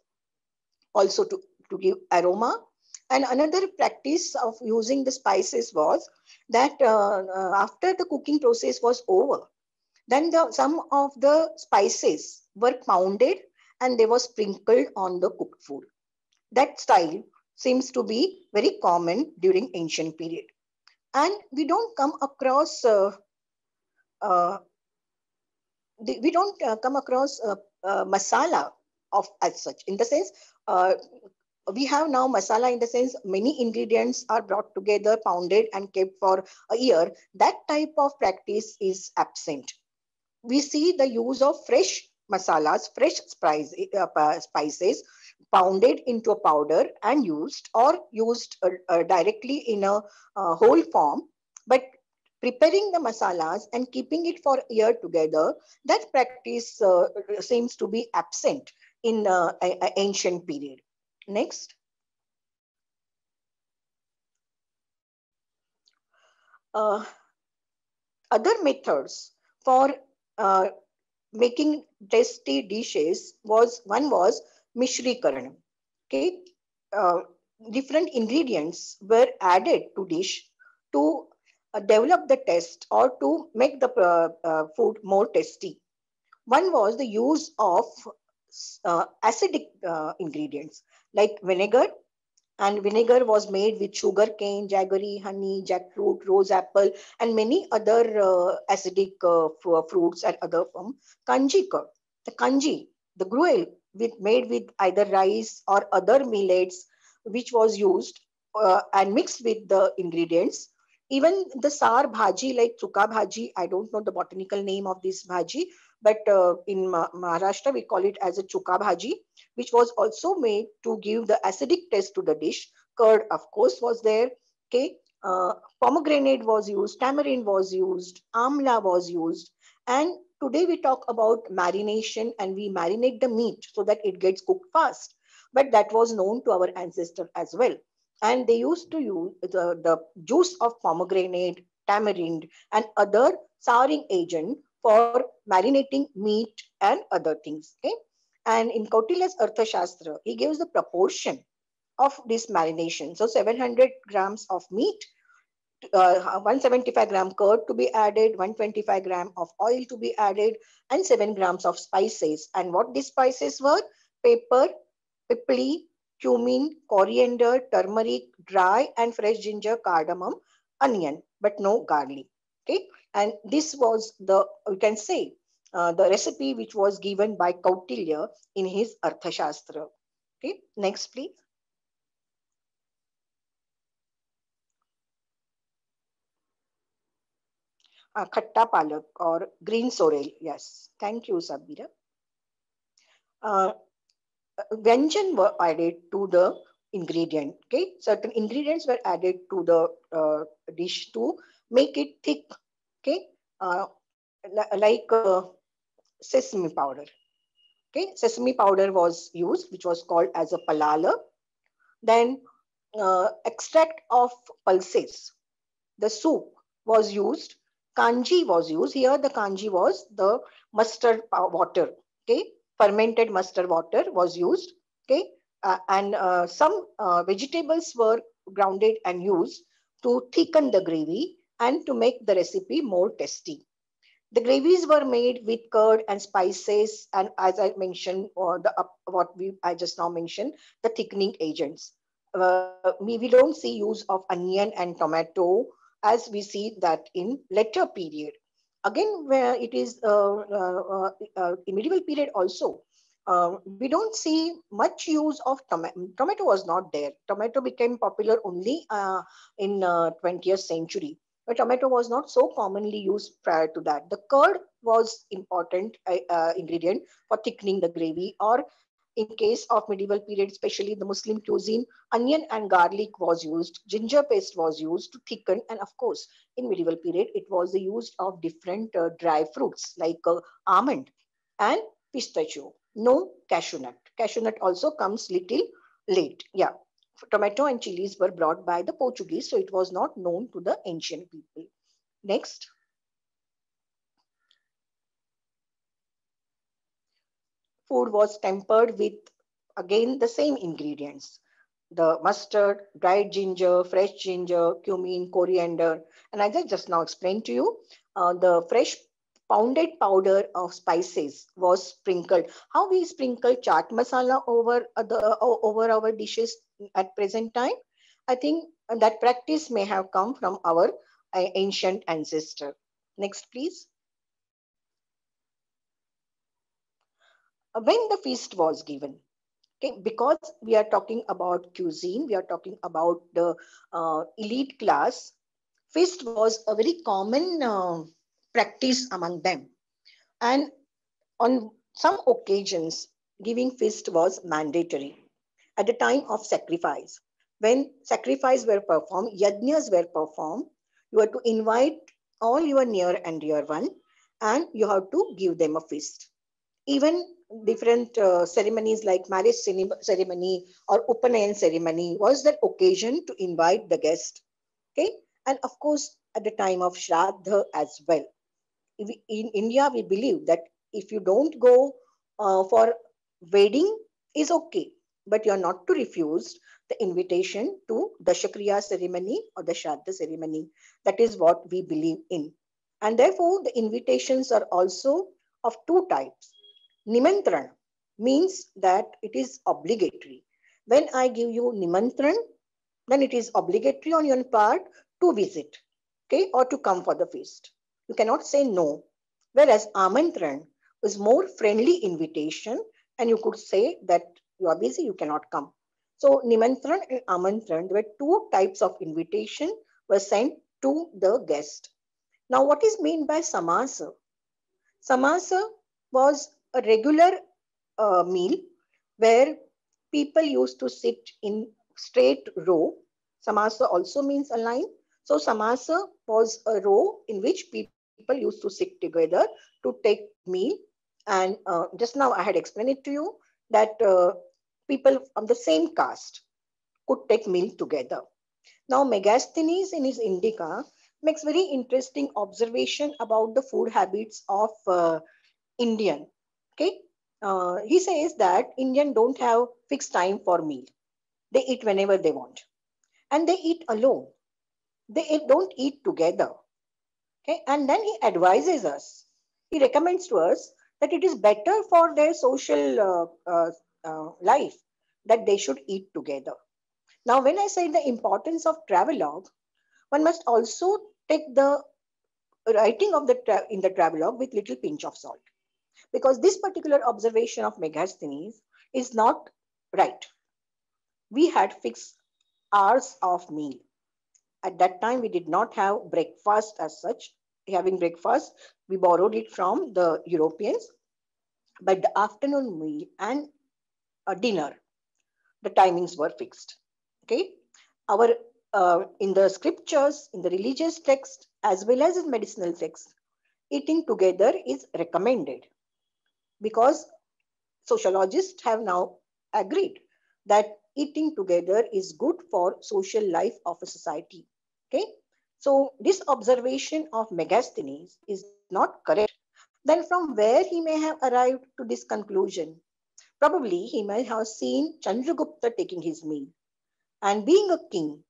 also to give aroma. And another practice of using the spices was that after the cooking process was over, then some of the spices were pounded and they were sprinkled on the cooked food. That style seems to be very common during ancient period. And we don't come across uh, masala of as such, in the sense uh, we have now masala in the sense many ingredients are brought together, pounded and kept for a year. That type of practice is absent. We see the use of fresh masalas, fresh spices pounded into a powder and used, or used directly in a whole form. But preparing the masalas and keeping it for a year together, that practice seems to be absent in ancient period. Next. Uh, Other methods for uh, making tasty dishes was, one was mishrikaran. Okay, uh, different ingredients were added to dish to develop the taste or to make the food more tasty. One was the use of acidic ingredients like vinegar, and vinegar was made with sugar cane, jaggery, honey, jackfruit, rose apple, and many other acidic fruits and other form. Kanji, the kanji, the gruel made with either rice or other millets, which was used and mixed with the ingredients. Even the sar bhaji, like chuka bhaji, I don't know the botanical name of this bhaji, but in Maharashtra we call it as a chuka bhaji, which was also made to give the acidic taste to the dish. Curd, of course, was there. Okay, pomegranate was used, tamarind was used, amla was used, and today we talk about marination, and we marinate the meat so that it gets cooked fast. But that was known to our ancestors as well, and they used to use the juice of pomegranate, tamarind, and other souring agent for marinating meat and other things. Okay, and in Cortillia's Arthashastra, he gives the proportion of this marination. So 700 grams of meat, 175 gram curd to be added, 125 gram of oil to be added, and 7 grams of spices. And what these spices were? Pepper, pipli, cumin, coriander, turmeric, dry and fresh ginger, cardamom, onion, but no garlic. Okay, and this was the, we can say, the recipe which was given by Kautilya in his Arthashastra. Okay, next please. Khatta palak or green sorrel. Yes, thank you, Sabira. Uh, Vyanjan were added to the ingredient. Okay, certain ingredients were added to the dish to make it thick, okay, like sesame powder. Okay, sesame powder was used, which was called as a palala. Then extract of pulses, the soup was used. Kanji was used. Here the kanji was the mustard water. Okay, fermented mustard water was used. Okay, and some vegetables were grounded and used to thicken the gravy and to make the recipe more tasty. The gravies were made with curd and spices, and as I mentioned, what I just now mentioned, the thickening agents. We don't see use of onion and tomato as we see that in later period. Again, where it is in medieval period also, we don't see much use of tomato. Tomato was not there. Tomato became popular only in 20th century. But tomato was not so commonly used prior to that. The curd was important ingredient for thickening the gravy, or in case of medieval period, especially the Muslim cuisine, onion and garlic was used, ginger paste was used to thicken, and of course, in medieval period, it was the use of different dry fruits like almond and pistachio. No cashew nut. Cashew nut also comes little late. Yeah, tomato and chilies were brought by the Portuguese, so it was not known to the ancient people. Next, food was tempered with again the same ingredients: the mustard, dried ginger, fresh ginger, cumin, coriander, and as I just now explained to you, the fresh pounded powder of spices was sprinkled. How we sprinkle chaat masala over over our dishes at present time? I think that practice may have come from our ancient ancestor. Next, please. When the feast was given, okay, because we are talking about cuisine, we are talking about the elite class, feast was a very common practice among them. And on some occasions, giving feast was mandatory. At the time of sacrifice, when sacrifice were performed, yajnas were performed, you have to invite all your near and dear one, and you have to give them a feast. Even different ceremonies like marriage ceremony or upanayan ceremony was that occasion to invite the guest. Okay, and of course at the time of shraddha as well. In India, we believe that if you don't go for wedding is okay, but you're not to refuse the invitation to the Shakriya ceremony or the Shraddha ceremony. That is what we believe in. And therefore, the invitations are also of two types. Nimantran means that it is obligatory. When I give you Nimantran, then it is obligatory on your part to visit, okay, or to come for the feast. You cannot say no. Whereas Amantran is more friendly invitation, and you could say that you are busy, you cannot come. So Nimantran and Amantran, there were two types of invitation were sent to the guest. Now, what is meant by samasa? Samasa was a regular meal where people used to sit in straight row. Samasa also means a line. So samasa was a row in which people used to sit together to take meal. And just now I had explained it to you that people of the same caste could take meal together. Now Megasthenes in his Indica makes very interesting observation about the food habits of Indian. Okay, he says that Indian don't have fixed time for meal. They eat whenever they want, and they eat alone. Don't eat together. Okay, and then he advises us. He recommends to us that it is better for their social life that they should eat together. Now, when I say the importance of travelogue, one must also take the writing of in the travelogue with little pinch of salt, because this particular observation of Megasthenes is not right. We had fixed hours of meal. At that time, we did not have breakfast as such. Having breakfast, we borrowed it from the Europeans. But the afternoon meal and dinner, the timings were fixed. Okay, our in the scriptures, in the religious text, as well as in medicinal texts, eating together is recommended, because sociologists have now agreed that eating together is good for social life of a society. Okay, so this observation of Megasthenes is not correct. Then from where he may have arrived to this conclusion? Probably he may have seen Chandragupta taking his meal, and being a king,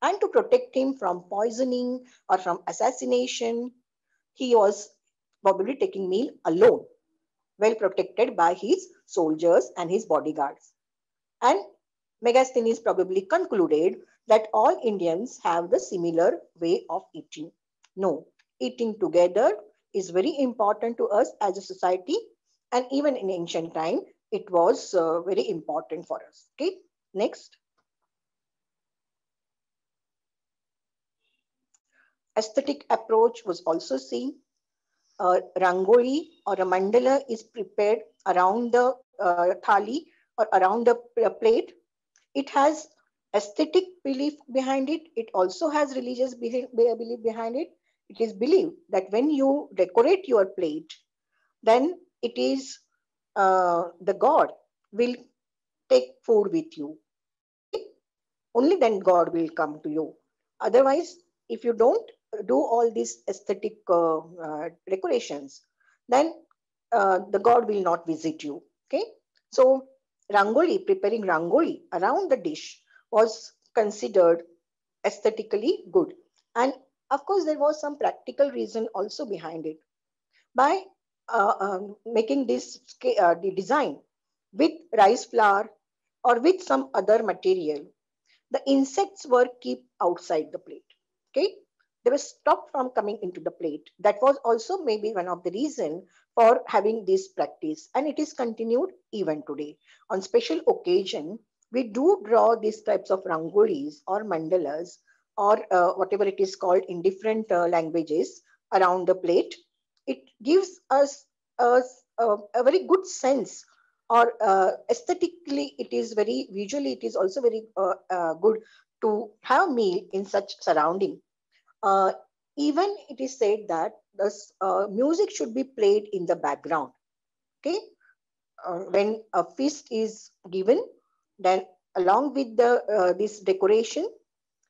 and to protect him from poisoning or from assassination, he was probably taking meal alone, well protected by his soldiers and his bodyguards. And Megasthenes probably concluded that all Indians have the similar way of eating. No, eating together is very important to us as a society, and even in ancient time, it was very important for us. Okay, next. Aesthetic approach was also seen. A rangoli or a mandala is prepared around the thali or around the plate. It has aesthetic belief behind it. It also has religious belief behind it. It is believed that when you decorate your plate, then it is the god will take food with you. Okay, only then God will come to you. Otherwise, if you don't do all these aesthetic decorations, then the God will not visit you. Okay, so rangoli, preparing rangoli around the dish was considered aesthetically good, and of course there was some practical reason also behind it. By making this the design with rice flour or with some other material, the insects were kept outside the plate. Okay, they were stopped from coming into the plate. That was also maybe one of the reason for having this practice, and it is continued even today. On special occasion, we do draw these types of rangolis or mandalas or whatever it is called in different languages around the plate. It gives us a very good sense, or aesthetically it is very visually it is also very good to have meal in such surrounding. uh, Even it is said that the music should be played in the background. Okay, when a feast is given, then along with the this decoration,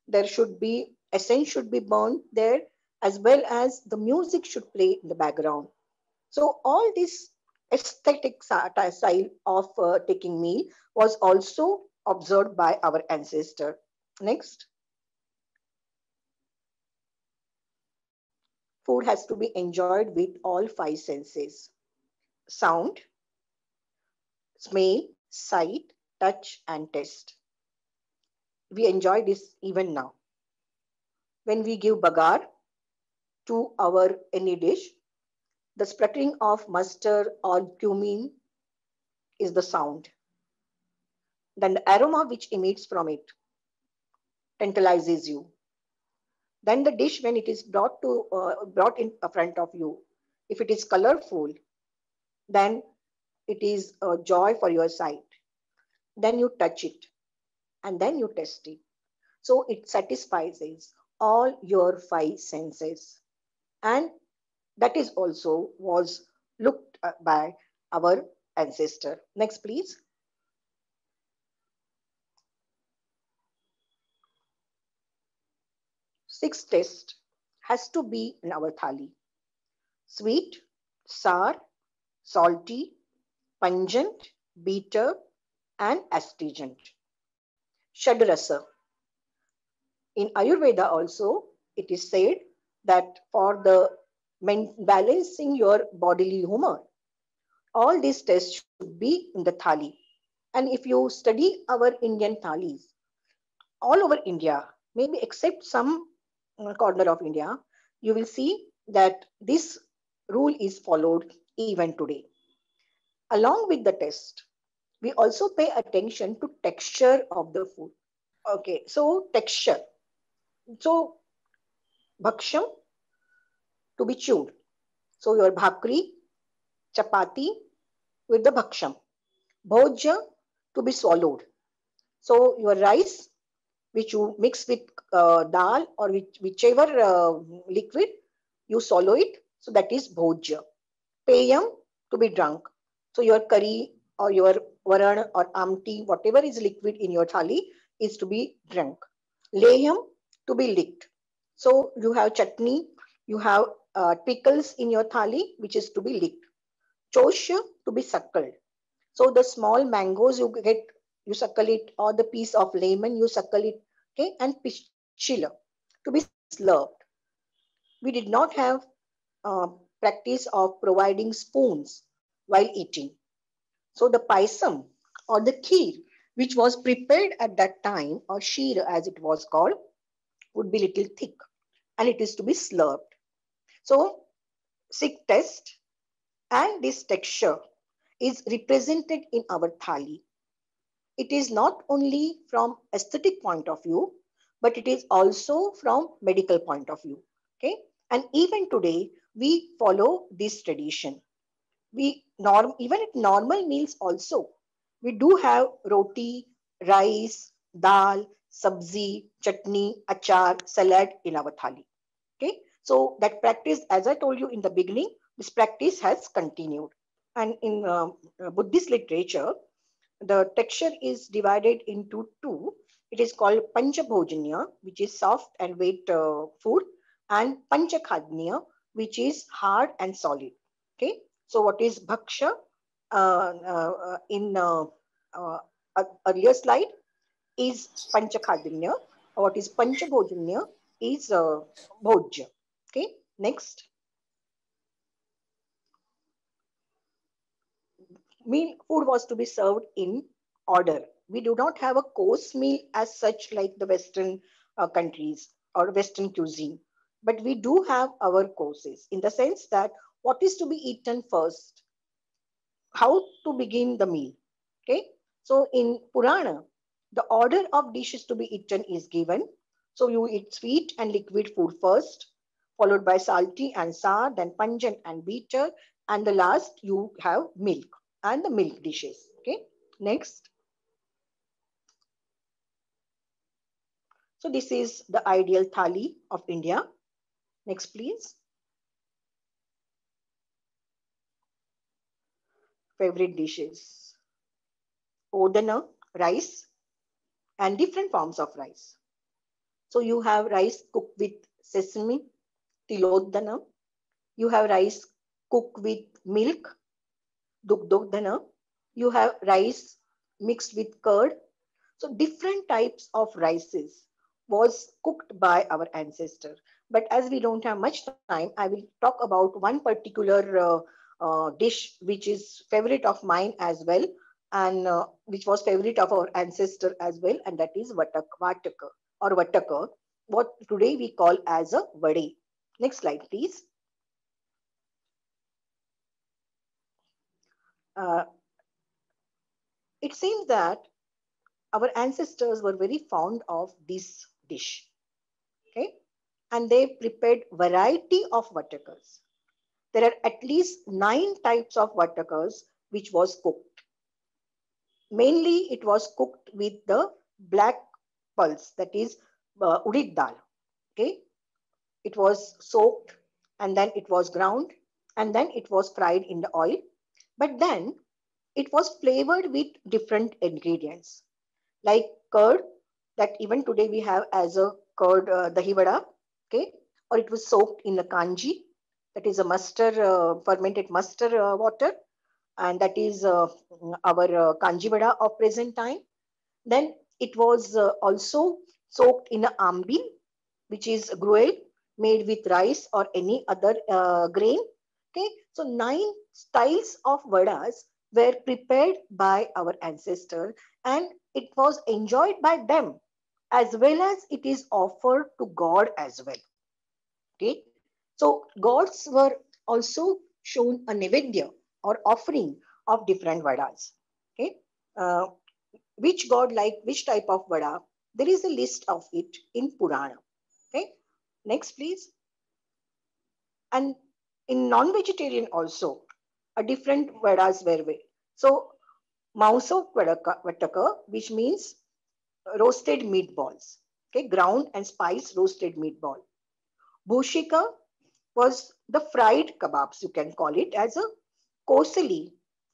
there should be essence should be burned there, as well as the music should play in the background. So all this aesthetic style of taking meal was also observed by our ancestor. Next, food has to be enjoyed with all five senses: sound, smell, sight, touch, and taste. We enjoy this even now. When we give bagar to our any dish, the spluttering of mustard or cumin is the sound. Then the aroma which emits from it tantalizes you. Then the dish, when it is brought in front of you, if it is colorful, then it is a joy for your sight. Then you touch it, and then you taste it. So it satisfies all your five senses, and that is also was looked at by our ancestor. Next, please. Sixth taste has to be in our thali: sweet, sour, salty, pungent, bitter, and astringent. Shadrasa. In Ayurveda also, it is said that for the balancing your bodily humor, all these tests should be in the thali. And if you study our Indian thalis, all over India, maybe except some corner of India, you will see that this rule is followed even today. Along with the taste, we also pay attention to texture of the food. Okay, so texture. So bhaksham, to be chewed. So your bhakri, chapati with the bhaksham. Bhojya, to be swallowed. So your rice which you mix with dal or whichever liquid, you swallow it. So that is bhojya. Payam, to be drunk. So your curry or your varan or amti, whatever is liquid in your thali, is to be drunk. Leham, to be licked. So you have chutney, you have pickles in your thali, which is to be licked. Chosha, to be suckled. So the small mangoes you get, you suckle it, or the piece of lemon, you suckle it, okay, and pichila, to be slurped. We did not have uh, practice of providing spoons while eating. So the paisam or the kheer, which was prepared at that time, or sheer as it was called, would be little thick and it is to be slurped. So sick test and this texture is represented in our thali. It is not only from aesthetic point of view, but it is also from medical point of view. Okay, and even today we follow this tradition. We even at normal meals also we do have roti, rice, dal, sabzi, chutney, achar, salad in our thali. Okay, so that practice, as I told you in the beginning, this practice has continued. And in Buddhist literature, the texture is divided into two. It is called Panchabhojanya, which is soft and weight food, and Panchakhadnya, which is hard and solid. Okay, so what is Bhaksha in uh, earlier slide is Panchakhadnya. What is Panchabhojanya is Bhojya. Okay, next. Meal food was to be served in order. We do not have a course meal as such like the Western countries or Western cuisine, but we do have our courses in the sense that what is to be eaten first, how to begin the meal. Okay, so in Purana, the order of dishes to be eaten is given. So you eat sweet and liquid food first, followed by salty and sour, then pungent and bitter, and the last you have milk and the milk dishes. Okay, next. So this is the ideal thali of India. Next, please. Favorite dishes: odana, rice, and different forms of rice. So you have rice cooked with sesame, tilodana. You have rice cooked with milk, dugdodana. You have rice mixed with curd. So different types of rices was cooked by our ancestor. But as we don't have much time, I will talk about one particular dish which is favorite of mine as well, and which was favorite of our ancestor as well, and that is vataka or vataka, what today we call as a vade. Next slide, please. Uh, it seems that our ancestors were very fond of this dish. Okay, and they prepared variety of vatakas. There are at least 9 types of vatakas which was cooked. Mainly it was cooked with the black pulse, that is udit dal. Okay, it was soaked and then it was ground and then it was fried in the oil. But then it was flavored with different ingredients like curd, that even today we have as a curd dahi vada, okay, or it was soaked in a kanji, that is a mustard, fermented mustard water, and that is our kanji vada of present time. Then it was also soaked in a ambil, which is gruel made with rice or any other grain. Okay, so 9 styles of vadas were prepared by our ancestor, and it was enjoyed by them as well as it is offered to God as well. Okay, so gods were also shown a nevedya or offering of different vadas. Okay, uh, which god like which type of vada? There is a list of it in Purana. Okay, next please. And in non-vegetarian also, a different vadas were. So Mauso Vataka, which means roasted meatballs. Okay, ground and spiced roasted meatball. Bhushika was the fried kebabs, you can call it as a kosali.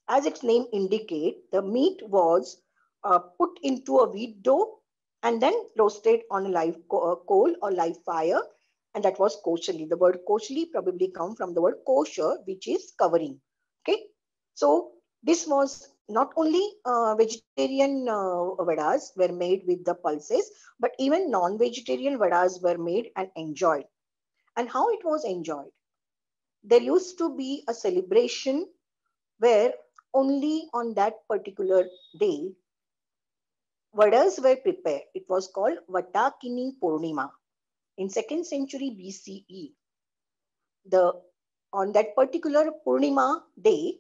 As its name indicates, the meat was put into a wheat dough and then roasted on a live coal or live fire, and that was koshali. The word koshali probably come from the word kosher, which is covering. Okay, so this was not only vegetarian vadas were made with the pulses, but even non-vegetarian vadas were made and enjoyed. And how it was enjoyed? There used to be a celebration where only on that particular day vadas were prepared. It was called Vatakini Purnima. In 2nd century BCE, the on that particular Purnima day,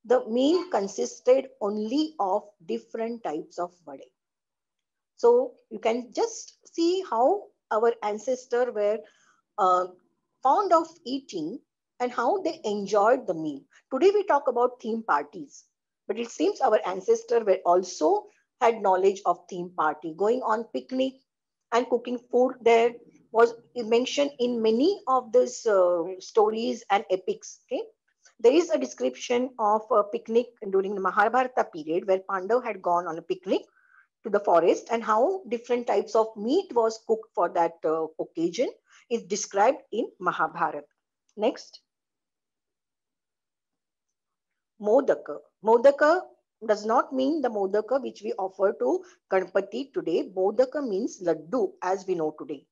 the meal consisted only of different types of vade. So you can just see how our ancestors were uh, fond of eating and how they enjoyed the meal. Today we talk about theme parties, but it seems our ancestors were also had knowledge of theme party, going on picnic and cooking food there was mentioned in many of these stories and epics. Okay, there is a description of a picnic during the Mahabharata period where Pandav had gone on a picnic to the forest and how different types of meat was cooked for that occasion is described in Mahabharata. Next, Modaka. Modaka does not mean the Modaka which we offer to Ganpati today. Modaka means laddu as we know today.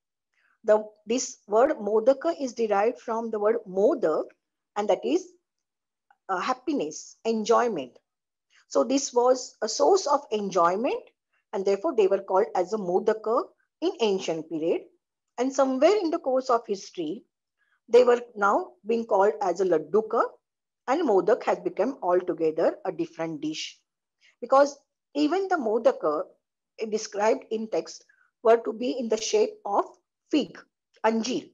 This word Modaka is derived from the word Modak, and that is happiness, enjoyment. So this was a source of enjoyment, and therefore they were called as a Modaka in ancient period. And somewhere in the course of history, they were now being called as a Ladduka, and Modak has become altogether a different dish. Because even the Modaka described in text were to be in the shape of fig, anjir,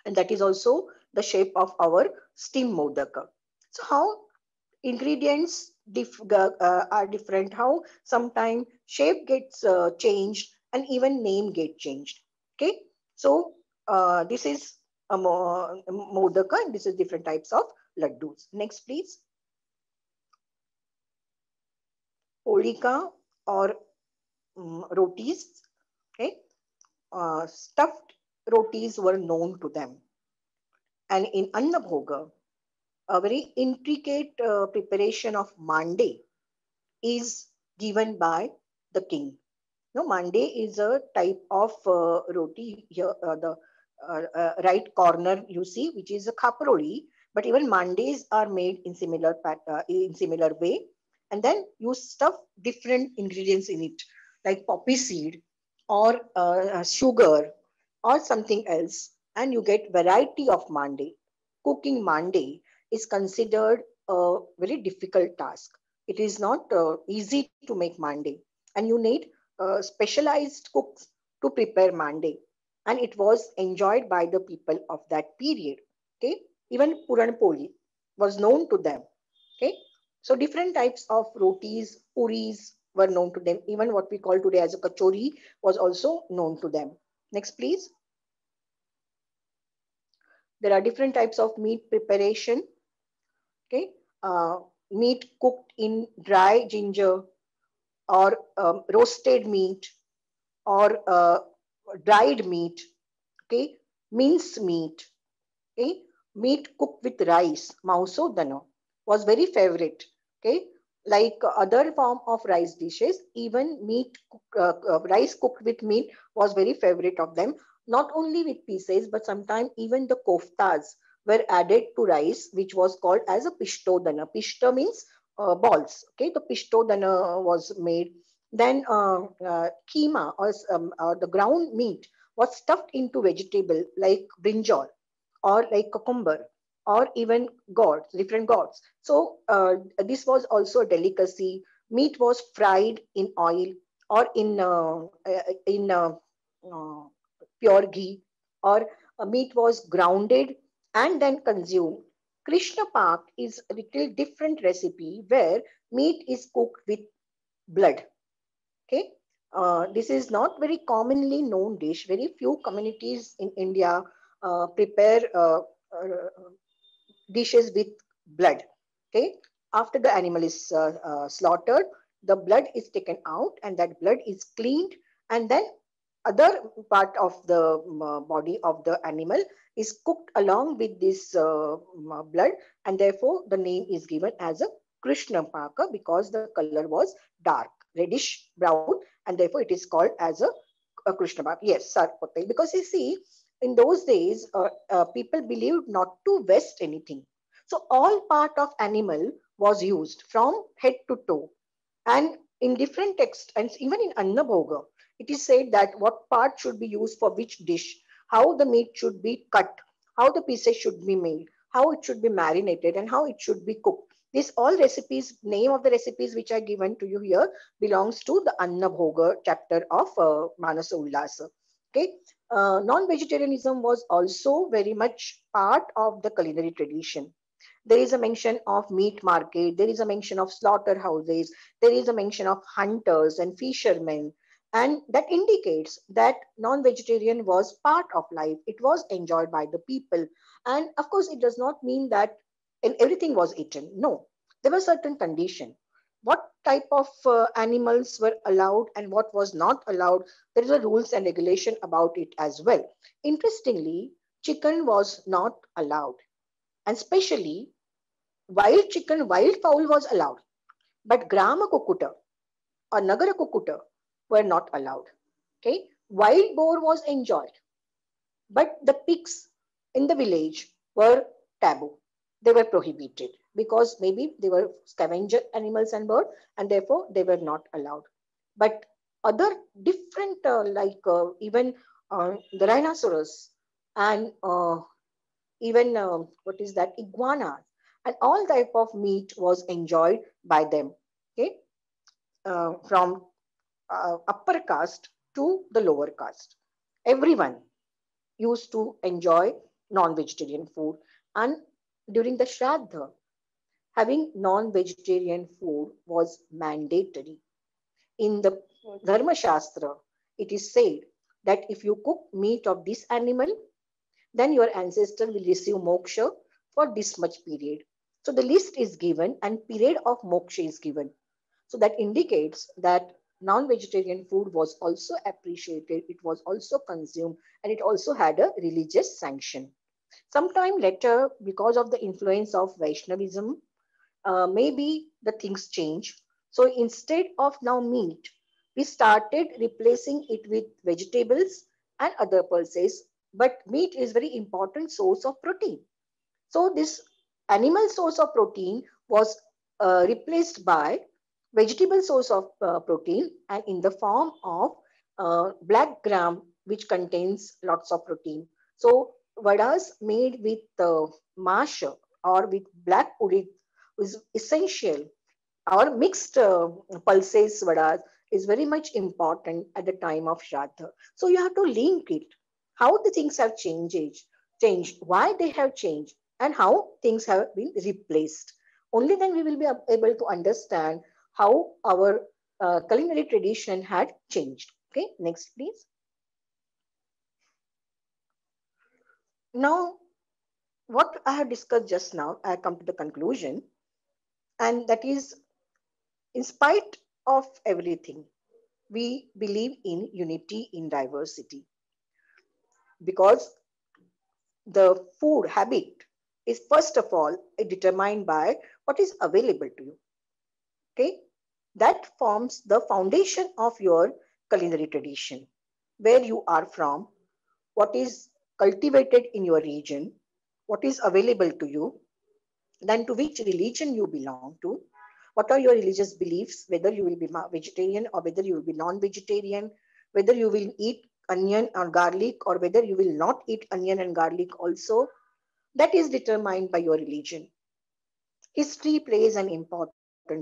and that is also the shape of our steam Modaka. So how ingredients are different, how sometimes shape gets changed and even name get changed. Okay, so this is a modaka and this is different types of laddus. Next please. Polika or rotis. Okay, stuffed rotis were known to them, and in annabhoga a very intricate preparation of mande is given by the king. No, mande is a type of roti here, the right corner you see, which is a kaproli. But even mandes are made in similar way, and then you stuff different ingredients in it, like poppy seed or sugar or something else, and you get variety of mande. Cooking mande is considered a very difficult task. It is not easy to make mande, and you need specialized cooks to prepare mande, and it was enjoyed by the people of that period. Okay, even puran poli was known to them. Okay, so different types of rotis, puris were known to them. Even what we call today as a kachori was also known to them. Next please. There are different types of meat preparation. Okay, meat cooked in dry ginger or roasted meat or dried meat. Okay, minced meat. Okay, meat cooked with rice, mausodana, was very favorite. Okay, like other form of rice dishes, even rice cooked with meat was very favorite of them. Not only with pieces, but sometimes even the koftas were added to rice, which was called as a pishtodana. Pishta means balls. Okay, the pishtodana was made. Then keema or the ground meat was stuffed into vegetable like brinjal or like cucumber or even gourds, different gourds. So this was also a delicacy. Meat was fried in oil or in pure ghee, or meat was grounded and then consumed. Krishna Pak is a little different recipe where meat is cooked with blood. Okay, This is not very commonly known dish. Very few communities in India prepare dishes with blood. Okay, after the animal is slaughtered, the blood is taken out, and that blood is cleaned, and then other part of the body of the animal is cooked along with this blood, and therefore the name is given as a Krishna Paka because the color was dark, reddish brown, and therefore it is called as a Krishna Paka. Yes, Sarpate. Because you see, in those days, people believed not to waste anything. So all part of animal was used from head to toe. And in different texts, and even in Annabhoga, it is said that what part should be used for which dish, how the meat should be cut, how the pieces should be made, how it should be marinated, and how it should be cooked. These all recipes, name of the recipes which are given to you here belongs to the Annabhoga chapter of Manasa Ullasa. Okay. Non-vegetarianism was also very much part of the culinary tradition. There is a mention of meat market, there is a mention of slaughterhouses, there is a mention of hunters and fishermen, and that indicates that non-vegetarian was part of life. It was enjoyed by the people, and of course it does not mean that everything was eaten. No, there were certain conditions. What type of animals were allowed and what was not allowed, there is a rules and regulation about it as well. Interestingly, chicken was not allowed, and especially wild chicken, wild fowl was allowed, but grama kukuta or nagara kukuta were not allowed. Okay, wild boar was enjoyed, but the pigs in the village were taboo. They were prohibited because maybe they were scavenger animals and bird, and therefore they were not allowed. But other different, even the rhinoceros and even what is that, iguanas, and all type of meat was enjoyed by them. Okay, from upper caste to the lower caste, everyone used to enjoy non-vegetarian food. And during the Shraddha, having non-vegetarian food was mandatory. In the Dharma Shastra, it is said that if you cook meat of this animal, then your ancestor will receive moksha for this much period. So the list is given and period of moksha is given. So that indicates that non-vegetarian food was also appreciated, it was also consumed, and it also had a religious sanction. Sometime later, because of the influence of Vaishnavism, maybe the things change. So instead of now meat, we started replacing it with vegetables and other pulses. But meat is very important source of protein. So this animal source of protein was replaced by vegetable source of protein, and in the form of black gram, which contains lots of protein. So vadas made with mash or with black urid is essential. Our mixed pulses vadas is very much important at the time of Shraddha. So you have to link it, how the things have changed, why they have changed, and how things have been replaced. Only then we will be able to understand how our culinary tradition had changed. Okay, next please. Now, what I have discussed just now, I come to the conclusion, and that is, in spite of everything, we believe in unity in diversity, because the food habit is first of all determined by what is available to you. Okay, that forms the foundation of your culinary tradition, where you are from, what is cultivated in your region, what is available to you, then to which religion you belong to, what are your religious beliefs, whether you will be vegetarian or whether you will be non-vegetarian, whether you will eat onion or garlic or whether you will not eat onion and garlic also. That is determined by your religion. History plays an important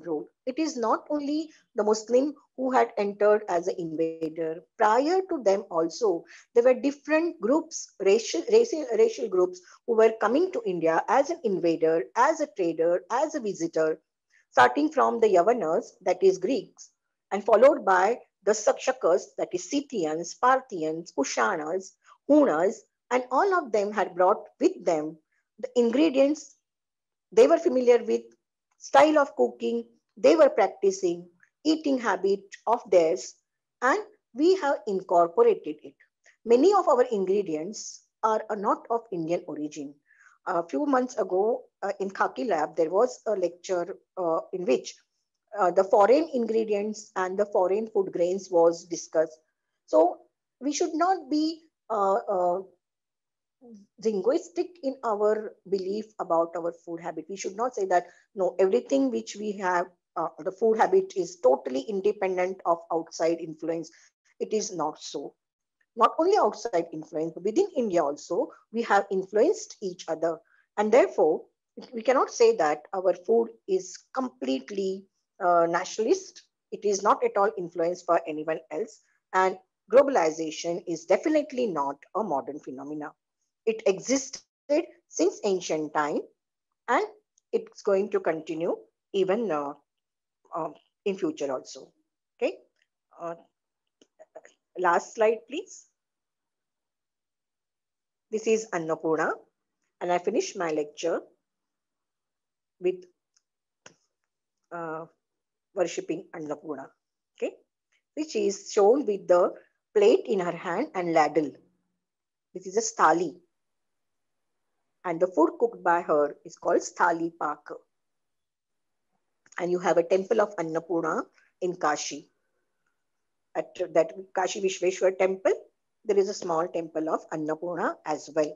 role. It is not only the Muslim who had entered as an invader. Prior to them also, there were different groups, racial groups who were coming to India as an invader, as a trader, as a visitor, starting from the Yavanas, that is Greeks, and followed by the Sakshakas, that is Scythians, Parthians, Kushanas, Hunas, and all of them had brought with them the ingredients they were familiar with, style of cooking they were practicing, eating habit of theirs, and we have incorporated it. Many of our ingredients are not of Indian origin. A few months ago in Khaki lab, there was a lecture in which the foreign ingredients and the foreign food grains was discussed. So we should not be linguistic in our belief about our food habit. We should not say that no, everything which we have, the food habit is totally independent of outside influence. It is not so. Not only outside influence, but within India also, we have influenced each other. And therefore, we cannot say that our food is completely nationalist. It is not at all influenced by anyone else. And globalization is definitely not a modern phenomena. It existed since ancient time, and it's going to continue even uh, in future also. Okay. Uh, Last slide, please. This is Annapurna, and I finished my lecture with uh, worshipping Annapurna, okay, which is shown with the plate in her hand and ladle. This is a sthali, and the food cooked by her is called sthali pak. And you have a temple of Annapurna in Kashi. At that Kashi Vishveshwar temple, there is a small temple of Annapurna as well.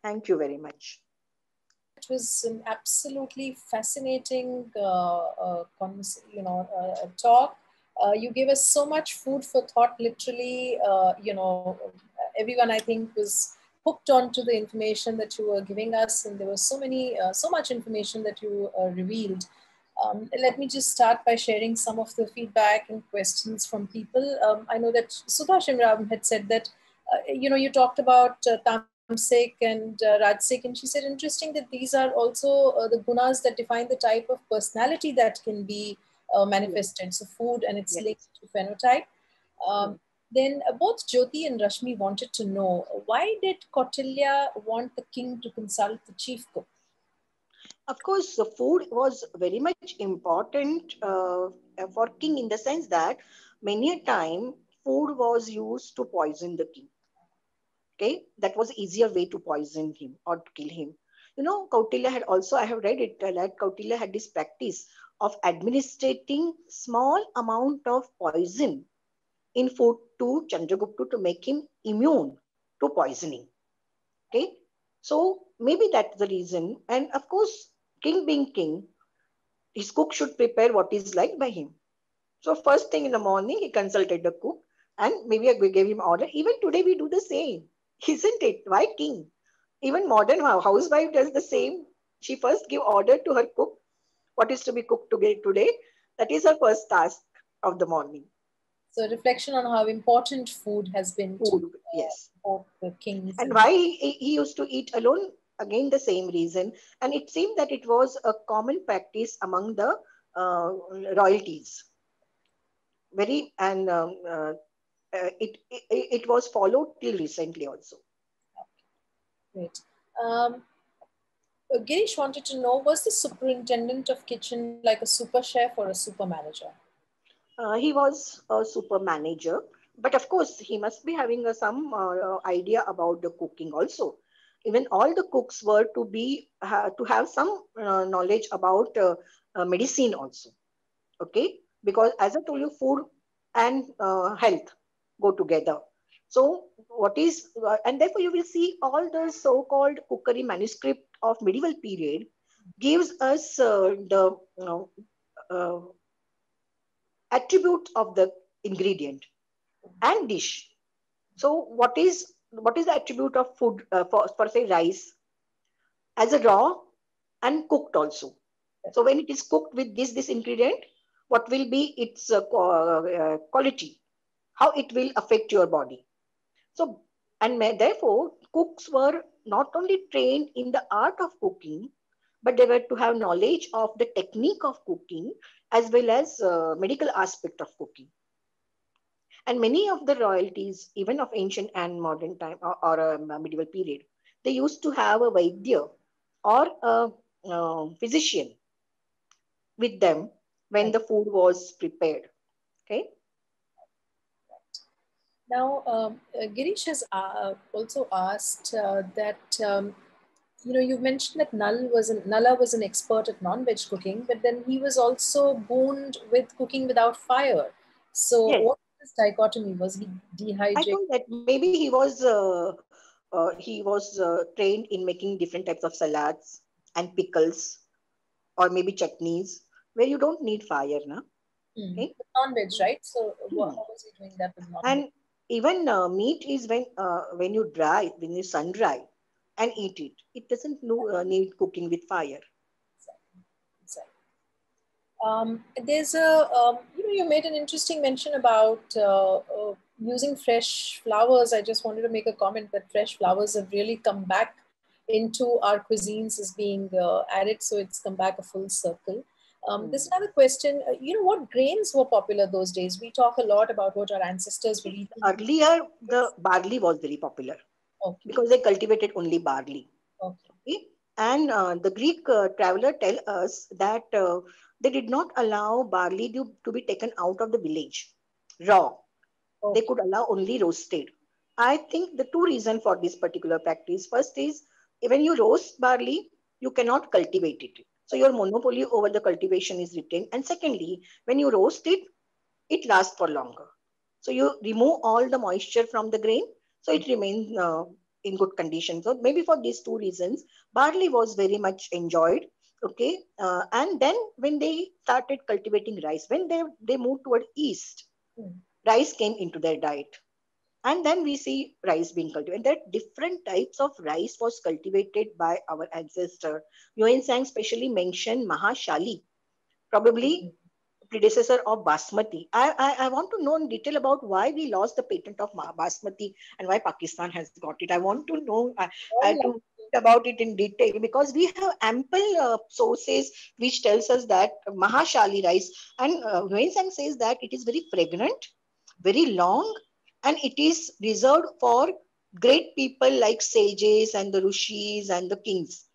Thank you very much. It was an absolutely fascinating, talk. You gave us so much food for thought. Literally, everyone I think was hooked onto the information that you were giving us, and there was so much information that you revealed. Let me just start by sharing some of the feedback and questions from people. I know that Sudha Shimram had said that, you talked about tamasic and rajasic, and she said, interesting that these are also the gunas that define the type of personality that can be manifested. So food and its linked to phenotype. Then both Jyoti and Rashmi wanted to know, why did Cortillia want the king to consult the chief cook? Of course, the food was very much important for king in the sense that many a time food was used to poison the king. Okay, that was easier way to poison him or to kill him. Kautilya had also, I have read it, that Kautilya had this practice of administrating small amount of poison in food to Chandragupta to make him immune to poisoning. Okay, so maybe that's the reason. And of course, king being king, his cook should prepare what is liked by him. So first thing in the morning, he consulted the cook and maybe we gave him order. Even today we do the same, isn't it? Why king? Even modern housewife does the same. She first give order to her cook what is to be cooked today. That is her first task of the morning. So reflection on how important food has been to yes. both the kings. And why he used to eat alone? Again, the same reason. And it seemed that it was a common practice among the royalties. Very, and it was followed till recently also. Great. Girish wanted to know, was the superintendent of kitchen like a super chef or a super manager? He was a super manager, but of course he must be having some idea about the cooking also. Even all the cooks were to have some knowledge about medicine also. Okay, because as I told you, food and health go together. So and therefore you will see all the so-called cookery manuscript of medieval period gives us the uh, attribute of the ingredient and dish. So what is the attribute of food for say rice as a raw and cooked also. So when it is cooked with this ingredient, what will be its quality, how it will affect your body. So and therefore cooks were not only trained in the art of cooking, but they were to have knowledge of the technique of cooking as well as medical aspect of cooking. And many of the royalties, even of ancient and modern time or a medieval period, they used to have a Vaidya or a physician with them when Right. the food was prepared. Okay. Now, Girish has also asked that you mentioned that Nala was an expert at non-veg cooking, but then he was also booned with cooking without fire. So, Yes. what was this dichotomy? Was he I dehydrated? thought that maybe he was trained in making different types of salads and pickles or maybe chutneys where you don't need fire, na? Okay. Non-veg, right? So, Hmm. how was he doing that with non-veg? And even meat is when you dry, when you sun dry and eat it. It doesn't need cooking with fire. Exactly. Exactly. There's you made an interesting mention about using fresh flowers. I just wanted to make a comment that fresh flowers have really come back into our cuisines as being added, so it's come back a full circle. There's Hmm. another question. What grains were popular those days? We talk a lot about what our ancestors were See, eating. earlier the barley was very popular Okay, because they cultivated only barley. okay, Okay? And the Greek traveler tell us that they did not allow barley to be taken out of the village raw. They okay. could allow only roasted. I think the two reasons for this particular practice. First is when you roast barley, you cannot cultivate it. So your monopoly over the cultivation is retained. And secondly, when you roast it, it lasts for longer. So you remove all the moisture from the grain, so it remains in good condition. So maybe for these two reasons, barley was very much enjoyed. Okay, and then when they started cultivating rice, when they moved toward east, Hmm. rice came into their diet, and then we see rice being cultivated. There are different types of rice was cultivated by our ancestor. Yuan Sang specially mentioned Mahashali, probably predecessor of Basmati. I want to know in detail about why we lost the patent of Basmati and why Pakistan has got it. I want to know, I Well, to read about it in detail because we have ample sources which tells us that Mahashali rice and Nguyen Sang says that it is very fragrant, very long, and it is reserved for great people like sages and the rishis and the kings.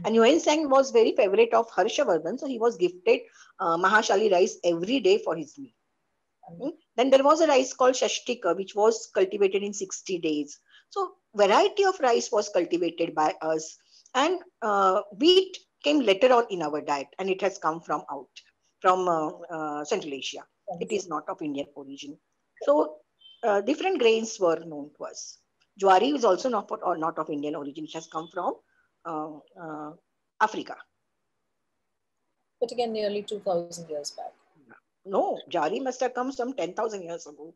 And Yuan Sang was very favorite of Harshavardhan, so he was gifted Mahashali rice every day for his meal. Then there was a rice called Shashtika, which was cultivated in 60 days. So variety of rice was cultivated by us, and wheat came later on in our diet, and it has come from Central Asia. It is not of Indian origin. So different grains were known to us. Jwari is also not of Indian origin. It has come from uh, uh, Africa. but again, nearly 2,000 years back. No, Jari must have come some 10,000 years ago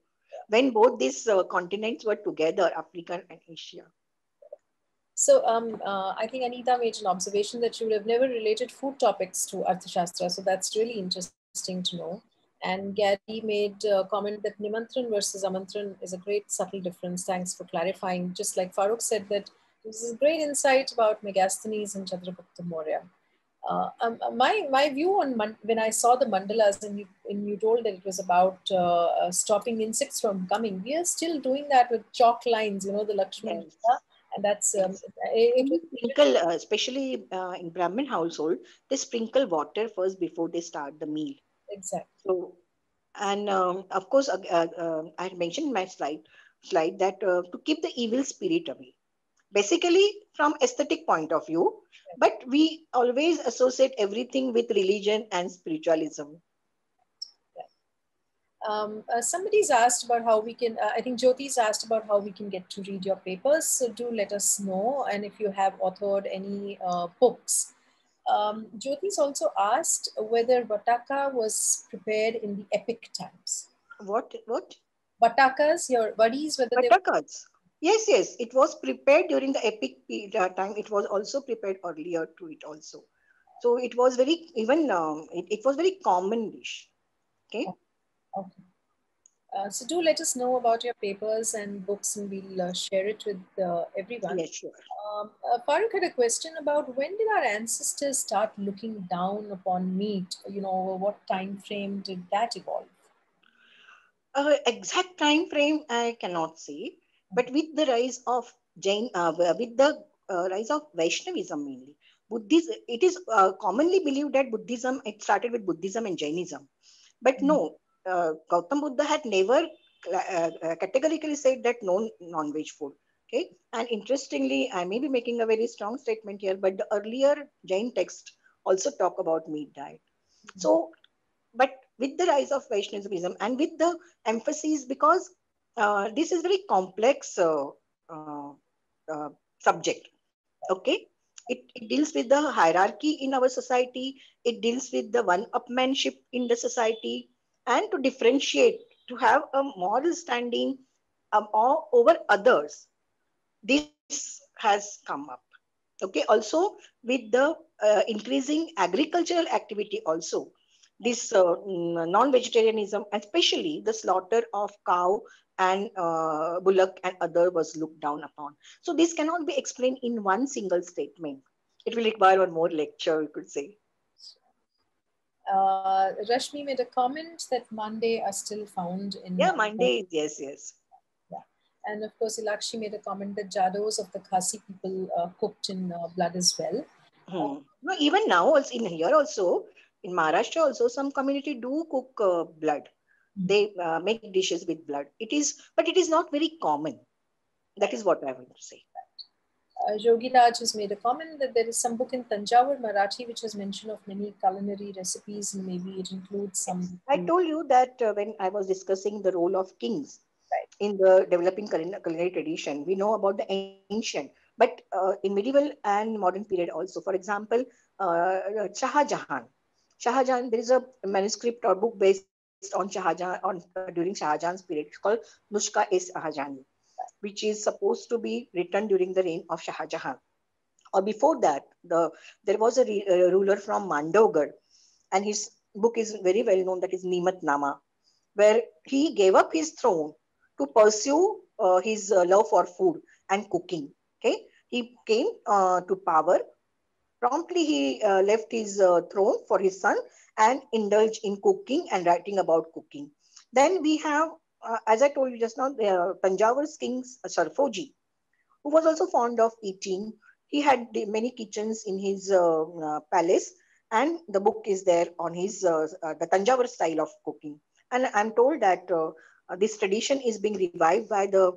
when both these continents were together, Africa and Asia. So I think Anita made an observation that you would have never related food topics to Arthashastra. So that's really interesting to know. And Gary made a comment that Nimantran versus Amantran is a great subtle difference. Thanks for clarifying. Just like Farooq said that this is a great insight about Megasthenes and Chandragupta Maurya. My view on when I saw the mandalas and you told that it was about stopping insects from coming, we are still doing that with chalk lines, the Lakshman Yes, Rekha, and that's yes. it And was they sprinkle, especially in Brahmin household, they sprinkle water first before they start the meal. exactly. So, and of course, I had mentioned in my slide that to keep the evil spirit away. Basically, from aesthetic point of view, but we always associate everything with religion and spiritualism. Somebody's asked about how we can, I think Jyoti's asked about how we can get to read your papers. So do let us know. And if you have authored any books. Jyoti's also asked whether Vataka was prepared in the epic times. What? Vatakas, your buddies, whether they Buttercuts. Yes, yes. It was prepared during the epic period time. It was also prepared earlier to it also. So it was very even it was very common dish. Okay. were. Okay. So do let us know about your papers and books and we'll share it with everyone. Yes, sure. Farooq had a question about when did our ancestors start looking down upon meat? Over what time frame did that evolve? Exact time frame I cannot say, but with the rise of with the rise of Vaishnavism mainly, Buddhism, it is commonly believed that Buddhism, it started with Buddhism and Jainism. But no, Gautam Buddha had never categorically said that no non-veg food. Okay, and interestingly, I may be making a very strong statement here, but the earlier Jain text also talk about meat diet. So, but with the rise of Vaishnavism and with the emphasis, because this is very complex uh, subject. Okay, it deals with the hierarchy in our society. It deals with the one-upmanship in the society, and to differentiate, to have a moral standing over others. This has come up. Okay, also with the increasing agricultural activity also, this non-vegetarianism, especially the slaughter of cow and bullock and other, was looked down upon. So this cannot be explained in one single statement. It will require one more lecture, you could say. Rashmi made a comment that Monday are still found in. Yeah, Monday, yes, yes. Yeah. And of course, Ilakshi made a comment that jados of the Khasi people cooked in blood as well. No, even now, also in here also, in Maharashtra also, some community do cook blood. They make dishes with blood. It is, but it is not very common. That is what I want to say. Yogi Raj has made a comment that there is some book in Tanjavur Marathi which has mention of many culinary recipes, and maybe it includes some. I told you that when I was discussing the role of kings Right. in the developing culinary tradition, we know about the ancient, but in medieval and modern period also. For example, Shah Jahan. Shah Jahan, there is a manuscript or book based on Shah Jahan during Shah Jahan's period. It's called Nushka is Shahjani, which is supposed to be written during the reign of Shah Jahan. Or before that, there was a ruler from Mandavgarh, and his book is very well known, that is Nimat Nama, where he gave up his throne to pursue his love for food and cooking. Okay, he came to power. Promptly, he left his throne for his son and indulged in cooking and writing about cooking. Then we have, as I told you just now, Tanjawar's king Sarfoji, who was also fond of eating. He had many kitchens in his palace, and the book is there on his the Tanjavur style of cooking. And I'm told that this tradition is being revived by the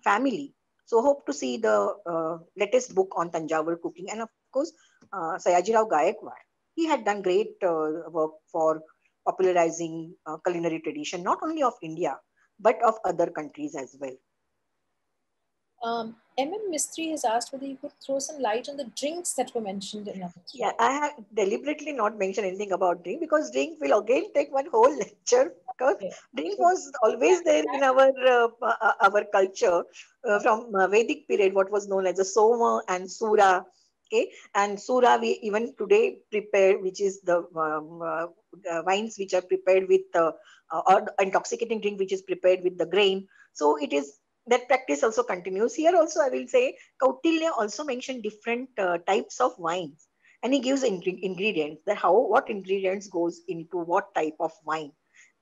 family. So hope to see the latest book on Tanjavur cooking, and of course Sayajirao Gaikwad. He had done great work for popularizing culinary tradition, not only of India but of other countries as well. MM Mistry has asked whether you could throw some light on the drinks that were mentioned in our Yeah, I have deliberately not mentioned anything about drink, because drink will again take one whole lecture. Because Okay. drink was always there in our culture from Vedic period, what was known as a Soma and Sura. Okay, and Sura we even today prepare, which is the wines which are prepared with or intoxicating drink which is prepared with the grain. So it is, that practice also continues here. Also, I will say Cortillia also mentioned different types of wines, and he gives ingredients, that how, what ingredients goes into what type of wine.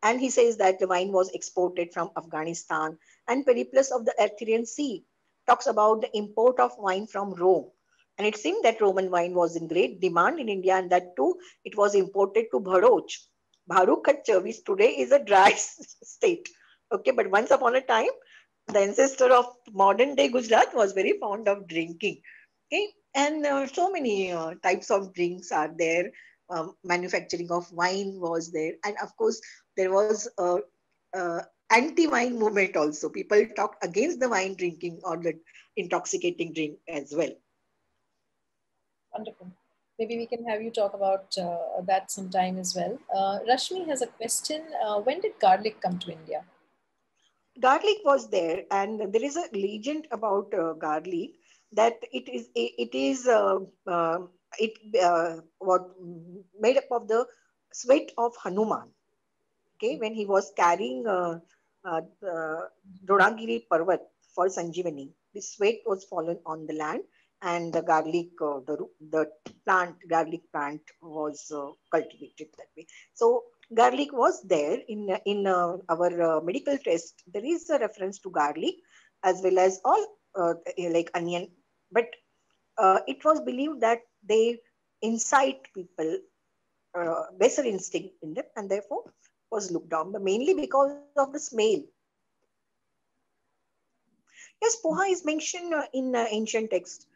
And he says that the wine was exported from Afghanistan, and Periplus of the Arthurian Sea talks about the import of wine from Rome. And it seemed that Roman wine was in great demand in India, and that too it was imported to Bharuch. Bharuch, which today is a dry state. Okay, but once upon a time, the ancestor of modern day Gujarat was very fond of drinking. Okay, and so many types of drinks are there. Manufacturing of wine was there, and of course there was a anti-wine movement also. People talked against the wine drinking or the intoxicating drink as well. Wonderful. Maybe we can have you talk about that sometime as well. Rashmi has a question. When did garlic come to India? Garlic was there, and there is a legend about garlic, that it is it what made up of the sweat of Hanuman. Okay, when he was carrying Drodagiri Parvat for Sanjivani. This sweat was fallen on the land, and the garlic, the garlic plant was cultivated that way. So garlic was there in our medical test. There is a reference to garlic as well as all like onion, but it was believed that they incite people lesser instinct in them, and therefore was looked down, but mainly because of the smell. Yes, poha is mentioned in ancient text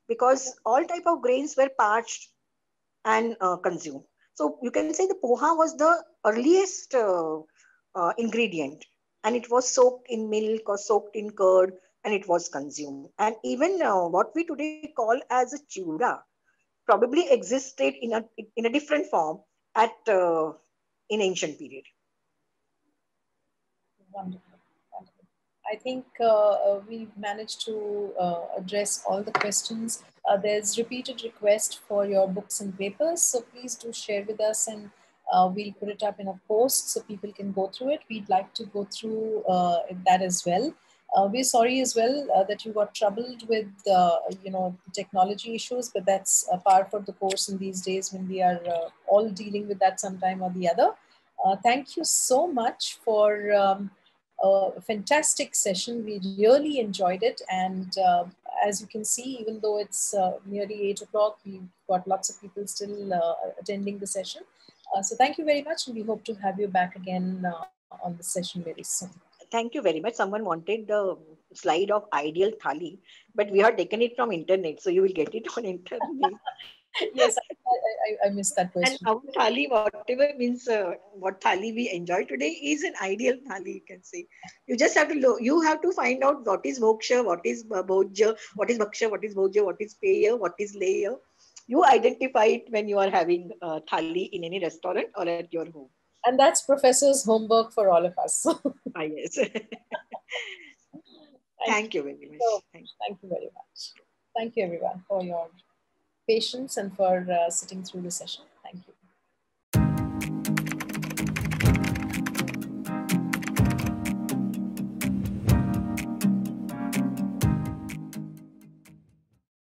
because all type of grains were parched and consumed. So you can say the poha was the earliest ingredient, and it was soaked in milk or soaked in curd, and it was consumed. And even what we today call as a chura probably existed in a different form at in ancient period. Wonderful. Wonderful. I think we've managed to address all the questions. There's repeated request for your books and papers, so please do share with us, and we'll put it up in a post so people can go through it. We'd like to go through that as well. We're sorry as well that you got troubled with technology issues, but that's a part of the course in these days when we are all dealing with that sometime or the other. Thank you so much for a fantastic session. We really enjoyed it. And as you can see, even though it's nearly 8 o'clock, we've got lots of people still attending the session. So thank you very much. And we hope to have you back again on the session very soon. Thank you very much. Someone wanted the slide of ideal thali, but we have taken it from internet, so you will get it on internet. Yes, I missed that question. And our thali, whatever means what thali we enjoy today is an ideal thali, you can say. You just have to you have to find out what is moksha, what is bhojya, what is bhaksha, what is bhojya, what is peya, what is leya. You identify it when you are having thali in any restaurant or at your home. And that's professor's homework for all of us. Yes. Thank you very much. So, thank you very much. Thank you everyone for your patience and for sitting through the session.